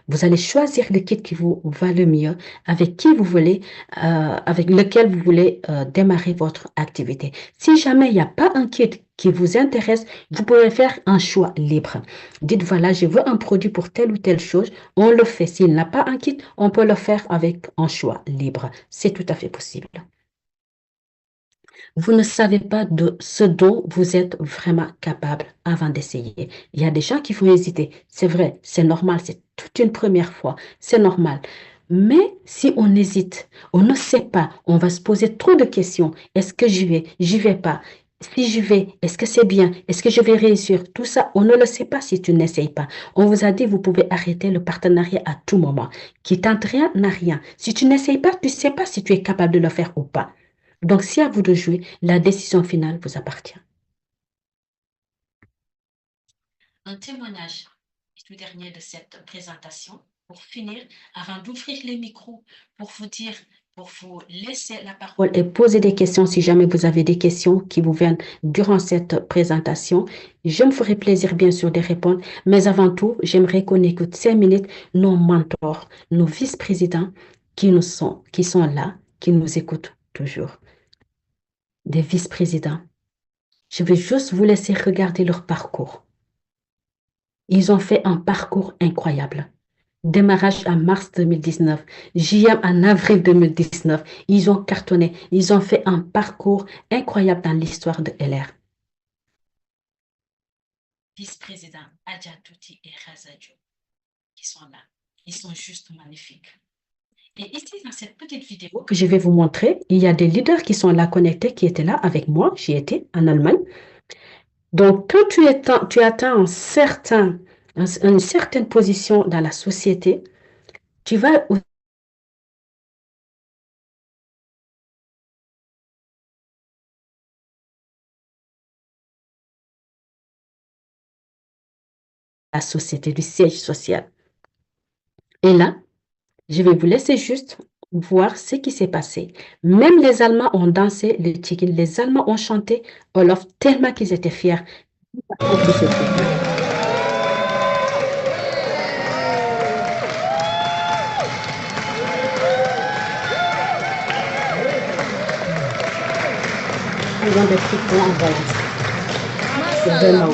Vous allez choisir le kit qui vous va le mieux, avec qui vous voulez, avec lequel vous voulez démarrer votre activité. Si jamais il n'y a pas un kit qui vous intéresse, vous pouvez faire un choix libre. Dites, voilà, je veux un produit pour telle ou telle chose. On le fait. S'il n'a pas un kit, on peut le faire avec un choix libre. C'est tout à fait possible. Vous ne savez pas de ce dont vous êtes vraiment capable avant d'essayer. Il y a des gens qui vont hésiter. C'est vrai, c'est normal, c'est toute une première fois. C'est normal. Mais si on hésite, on ne sait pas, on va se poser trop de questions. Est-ce que j'y vais? J'y vais pas. Si j'y vais, est-ce que c'est bien? Est-ce que je vais réussir? Tout ça, on ne le sait pas si tu n'essayes pas. On vous a dit, vous pouvez arrêter le partenariat à tout moment. Qui tente rien n'a rien. Si tu n'essayes pas, tu ne sais pas si tu es capable de le faire ou pas. Donc, c'est à vous de jouer. La décision finale vous appartient. Un témoignage est tout dernier de cette présentation. Pour finir, avant d'ouvrir les micros, pour vous dire, pour vous laisser la parole et poser des questions si jamais vous avez des questions qui vous viennent durant cette présentation. Je me ferai plaisir, bien sûr, de répondre. Mais avant tout, j'aimerais qu'on écoute 5 minutes nos mentors, nos vice-présidents qui sont là, qui nous écoutent toujours. Des vice-présidents. Je vais juste vous laisser regarder leur parcours. Ils ont fait un parcours incroyable. Démarrage en mars 2019, JM en avril 2019. Ils ont cartonné. Ils ont fait un parcours incroyable dans l'histoire de LR. Vice-président Adja Touti et Razadio qui sont là. Ils sont juste magnifiques. Et ici, dans cette petite vidéo que je vais vous montrer, il y a des leaders qui sont là connectés, qui étaient là avec moi. J'y étais en Allemagne. Donc, quand tu atteins une certaine position dans la société, tu vas la société, du siège social. Et là, je vais vous laisser juste voir ce qui s'est passé. Même les Allemands ont dansé le tiki, les Allemands ont chanté Olof tellement qu'ils étaient fiers de ce truc-là. Ils ont des trucs en valise. C'est vraiment wow.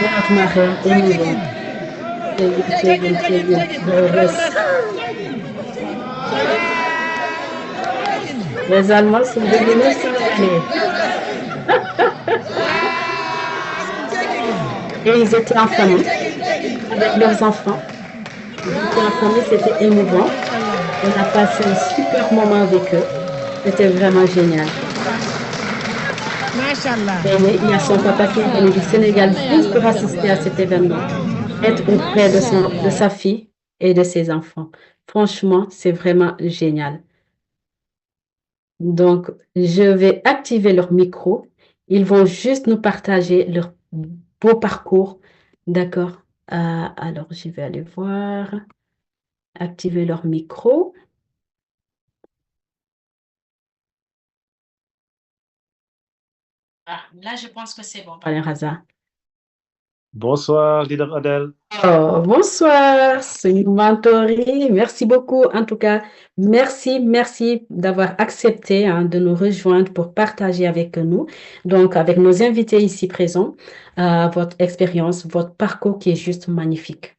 Regarde Marie, émouvant. Les Allemands sont devenus salariés. Et ils étaient en famille avec leurs enfants. Ils étaient en famille, c'était émouvant. On a passé un super moment avec eux. C'était vraiment génial. Et oui, il y a son papa qui est venu du Sénégal juste pour assister à cet événement. Être auprès de sa fille et de ses enfants. Franchement, c'est vraiment génial. Donc, je vais activer leur micro. Ils vont juste nous partager leur beau parcours. D'accord? Alors, je vais aller voir. Activer leur micro. Ah, là, je pense que c'est bon. Allez, Raza. Bonsoir, leader Adèle. Oh, bonsoir, c'est Mentori. Merci beaucoup. En tout cas, merci d'avoir accepté de nous rejoindre pour partager avec nous, donc avec nos invités ici présents, votre expérience, votre parcours qui est juste magnifique.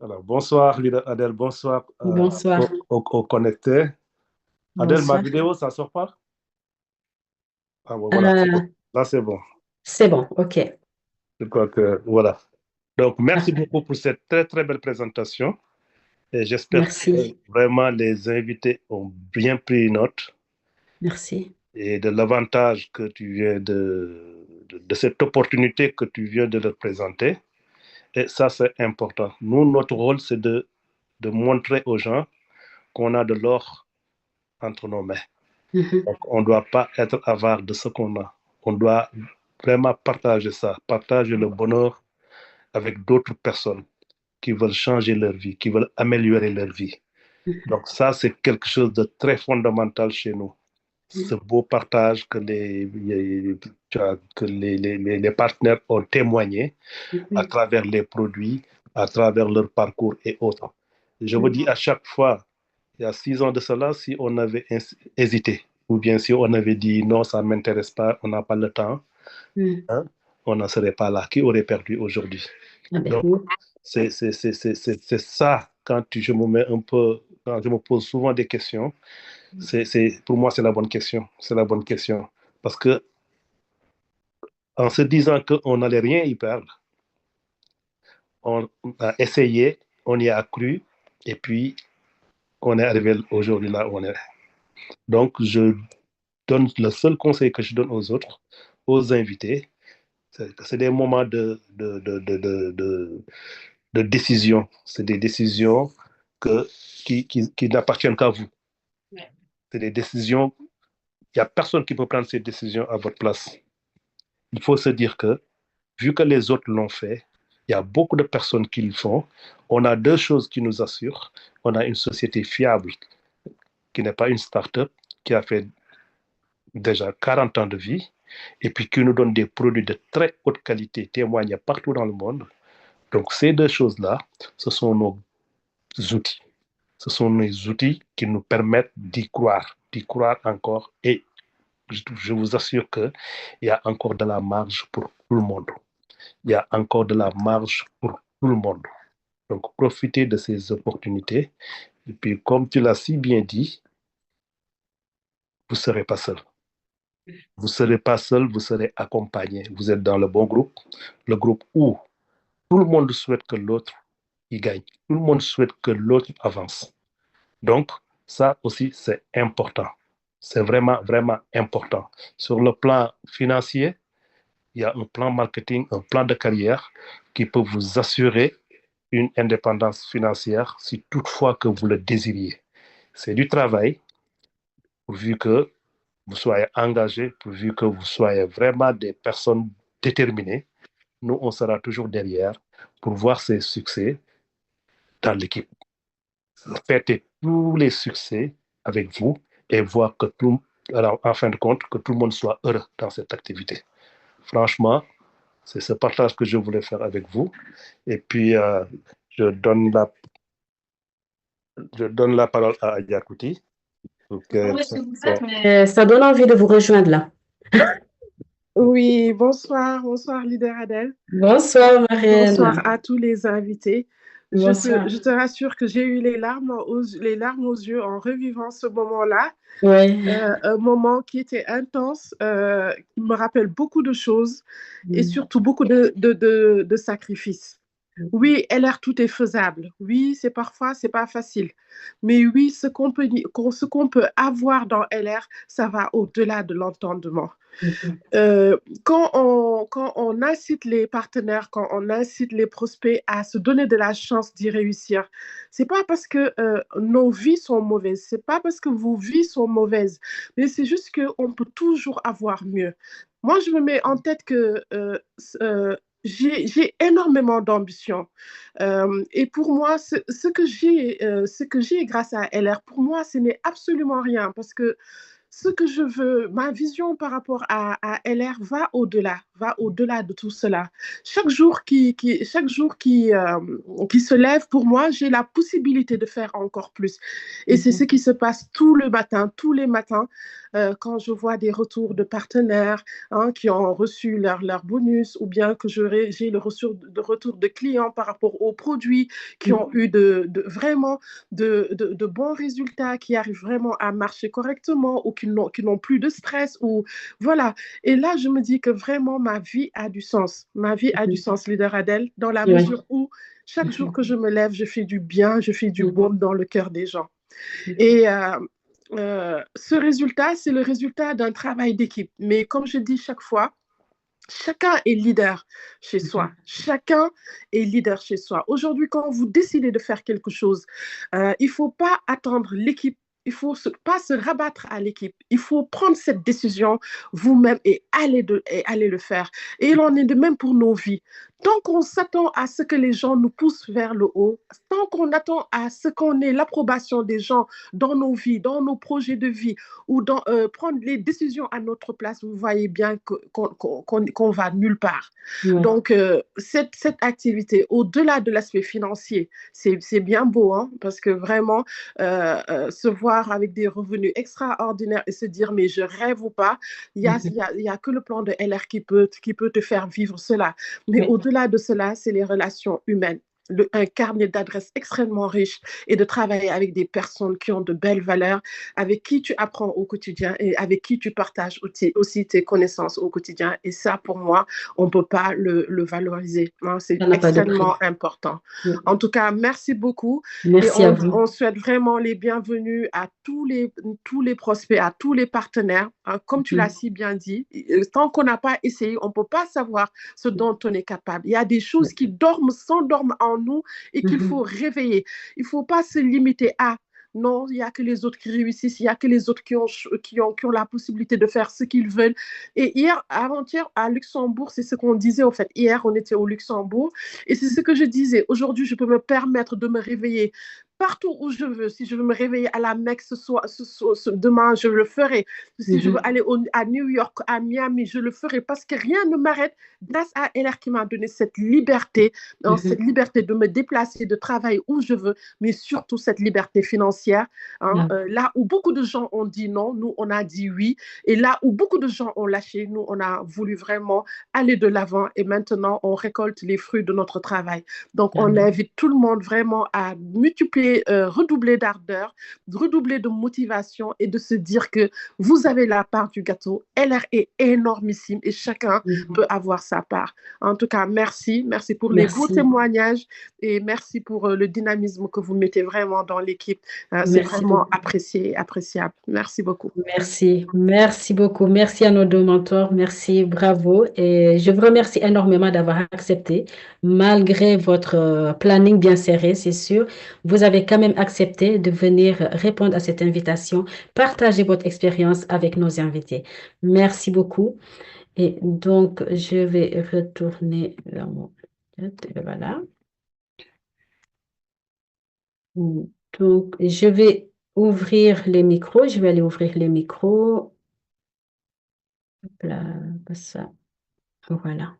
Alors, bonsoir, leader Adèle. Bonsoir Bonsoir. aux connectés. Adèle, ma Bonsoir. vidéo, ça sort pas? Ah bon, voilà. Là, c'est bon. C'est bon, ok. Je crois que, voilà. Donc, merci beaucoup pour cette très, très belle présentation. Et j'espère que vraiment les invités ont bien pris note. Merci. Et de l'avantage que tu viens de cette opportunité que tu viens de leur présenter. Et ça, c'est important. Nous, notre rôle, c'est de montrer aux gens qu'on a de l'or entre nos mains. Donc, on ne doit pas être avare de ce qu'on a. On doit vraiment partager ça, partager le bonheur avec d'autres personnes qui veulent changer leur vie, qui veulent améliorer leur vie. Donc ça, c'est quelque chose de très fondamental chez nous. Ce beau partage que les partenaires ont témoigné à travers les produits, à travers leur parcours et autres. Je vous dis à chaque fois, il y a 6 ans de cela, si on avait hésité, ou bien si on avait dit non, ça ne m'intéresse pas, on n'a pas le temps, on n'en serait pas là. Qui aurait perdu aujourd'hui? Donc, c'est ça, quand je me mets un peu, quand je me pose souvent des questions, pour moi, c'est la bonne question. C'est la bonne question. Parce que, en se disant qu'on n'allait rien y perdre, on a essayé, on y a cru, et puis on est arrivé aujourd'hui là où on est. Donc, le seul conseil que je donne aux autres, aux invités, c'est des moments de décision. C'est des décisions qui n'appartiennent qu'à vous. C'est des décisions, il n'y a personne qui peut prendre ces décisions à votre place. Il faut se dire que, vu que les autres l'ont fait, il y a beaucoup de personnes qui le font. On a 2 choses qui nous assurent. On a une société fiable, qui n'est pas une start-up, qui a fait déjà 40 ans de vie, et puis qui nous donne des produits de très haute qualité, témoignés partout dans le monde. Donc, ces 2 choses-là, ce sont nos outils. Ce sont les outils qui nous permettent d'y croire encore. Et je vous assure qu'il y a encore de la marge pour tout le monde. Il y a encore de la marge pour tout le monde. Donc, profitez de ces opportunités. Et puis, comme tu l'as si bien dit, vous ne serez pas seul. Vous ne serez pas seul, vous serez accompagné. Vous êtes dans le bon groupe, le groupe où tout le monde souhaite que l'autre y gagne. Tout le monde souhaite que l'autre avance. Donc, ça aussi, c'est important. C'est vraiment, vraiment important. Sur le plan financier, il y a un plan marketing, un plan de carrière qui peut vous assurer une indépendance financière si toutefois que vous le désiriez. C'est du travail, pourvu que vous soyez engagés, pourvu que vous soyez vraiment des personnes déterminées. Nous, on sera toujours derrière pour voir ces succès dans l'équipe. Fêter tous les succès avec vous et voir que alors, en fin de compte, que tout le monde soit heureux dans cette activité. Franchement, c'est ce partage que je voulais faire avec vous. Et puis, je donne la parole à Adja Kouti. Ça donne envie de vous rejoindre là. Oui, bonsoir leader Adèle. Bonsoir Marianne. Bonsoir à tous les invités. Je te rassure que j'ai eu les larmes aux yeux en revivant ce moment-là. Oui. Un moment qui était intense, qui me rappelle beaucoup de choses et surtout beaucoup de sacrifices. Oui, LR, tout est faisable. Oui, parfois, c'est pas facile. Mais oui, ce qu'on peut avoir dans LR, ça va au-delà de l'entendement. Quand on incite les partenaires, quand on incite les prospects à se donner de la chance d'y réussir, c'est pas parce que nos vies sont mauvaises, c'est pas parce que vos vies sont mauvaises, mais c'est juste qu'on peut toujours avoir mieux. Moi, je me mets en tête que j'ai énormément d'ambition. Et pour moi, ce que j'ai grâce à LR, pour moi, ce n'est absolument rien parce que ce que je veux, ma vision par rapport à LR va au-delà, va au-delà de tout cela. Chaque jour qui se lève, pour moi, j'ai la possibilité de faire encore plus. Et c'est ce qui se passe tous les matins, quand je vois des retours de partenaires qui ont reçu leur bonus, ou bien que j'ai le retour de clients par rapport aux produits qui ont eu vraiment de bons résultats, qui arrivent vraiment à marcher correctement, ou qui n'ont plus de stress. Ou voilà. Et là, je me dis que vraiment, ma vie a du sens. Ma vie a du sens, Leader Adèle, dans la mesure où chaque jour que je me lève, je fais du bien, je fais du baume dans le cœur des gens. Et ce résultat, c'est le résultat d'un travail d'équipe. Mais comme je dis chaque fois, chacun est leader chez soi. Chacun est leader chez soi. Aujourd'hui, quand vous décidez de faire quelque chose, il ne faut pas attendre l'équipe. Il ne faut pas se rabattre à l'équipe. Il faut prendre cette décision vous-même et aller le faire. Et il en est de même pour nos vies. Tant qu'on s'attend à ce que les gens nous poussent vers le haut, tant qu'on attend à ce qu'on ait l'approbation des gens dans nos vies, dans nos projets de vie, ou prendre les décisions à notre place, vous voyez bien qu'on va nulle part. Ouais. Donc, cette activité, au-delà de l'aspect financier, c'est bien beau, parce que vraiment, se voir avec des revenus extraordinaires et se dire, mais je rêve ou pas, il y a que le plan de LR qui peut te faire vivre cela. Mais au-delà de cela, c'est les relations humaines. Un carnet d'adresses extrêmement riche, et de travailler avec des personnes qui ont de belles valeurs, avec qui tu apprends au quotidien et avec qui tu partages aussi tes connaissances au quotidien. Et ça, pour moi, on ne peut pas le valoriser. C'est extrêmement important. En tout cas, merci beaucoup. Merci à vous. On souhaite vraiment les bienvenus à tous les prospects, à tous les partenaires. Comme tu l'as si bien dit, tant qu'on n'a pas essayé, on ne peut pas savoir ce dont on est capable. Il y a des choses qui s'endorment en nous et qu'il faut réveiller. Il ne faut pas se limiter à non, il n'y a que les autres qui réussissent, il n'y a que les autres qui ont la possibilité de faire ce qu'ils veulent. Et avant-hier, à Luxembourg, c'est ce qu'on disait en fait. Hier, on était au Luxembourg et c'est ce que je disais. Aujourd'hui, je peux me permettre de me réveiller partout où je veux. Si je veux me réveiller à la Mecque demain, je le ferai. Si je veux aller à New York, à Miami, je le ferai, parce que rien ne m'arrête grâce à LR qui m'a donné cette liberté, cette liberté de me déplacer, de travailler où je veux, mais surtout cette liberté financière. Là où beaucoup de gens ont dit non, nous, on a dit oui. Et là où beaucoup de gens ont lâché, nous, on a voulu vraiment aller de l'avant. Et maintenant, on récolte les fruits de notre travail. Donc, on invite tout le monde vraiment à multiplier, redoubler d'ardeur, redoubler de motivation, et de se dire que vous avez la part du gâteau. LR est énormissime et chacun peut avoir sa part. En tout cas, merci pour les beaux témoignages, et merci pour le dynamisme que vous mettez vraiment dans l'équipe. C'est vraiment appréciable. Merci beaucoup. Merci beaucoup. Merci à nos deux mentors. Merci, bravo. Et je vous remercie énormément d'avoir accepté, malgré votre planning bien serré, c'est sûr. Vous avez quand même accepté de venir répondre à cette invitation, partager votre expérience avec nos invités. Merci beaucoup. Et donc, je vais retourner vers mon... Voilà. Donc, je vais ouvrir les micros. Je vais aller ouvrir les micros. Hop là, ça. Voilà.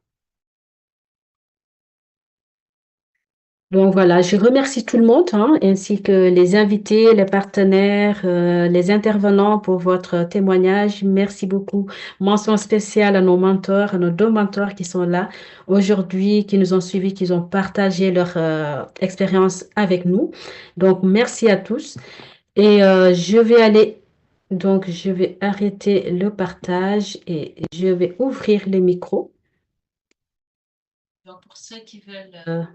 Donc voilà, je remercie tout le monde, ainsi que les invités, les partenaires, les intervenants pour votre témoignage. Merci beaucoup. Mention spéciale à nos mentors, à nos deux mentors qui sont là aujourd'hui, qui nous ont suivis, qui ont partagé leur expérience avec nous. Donc, merci à tous. Et je vais arrêter le partage et je vais ouvrir les micros. Donc, pour ceux qui veulent...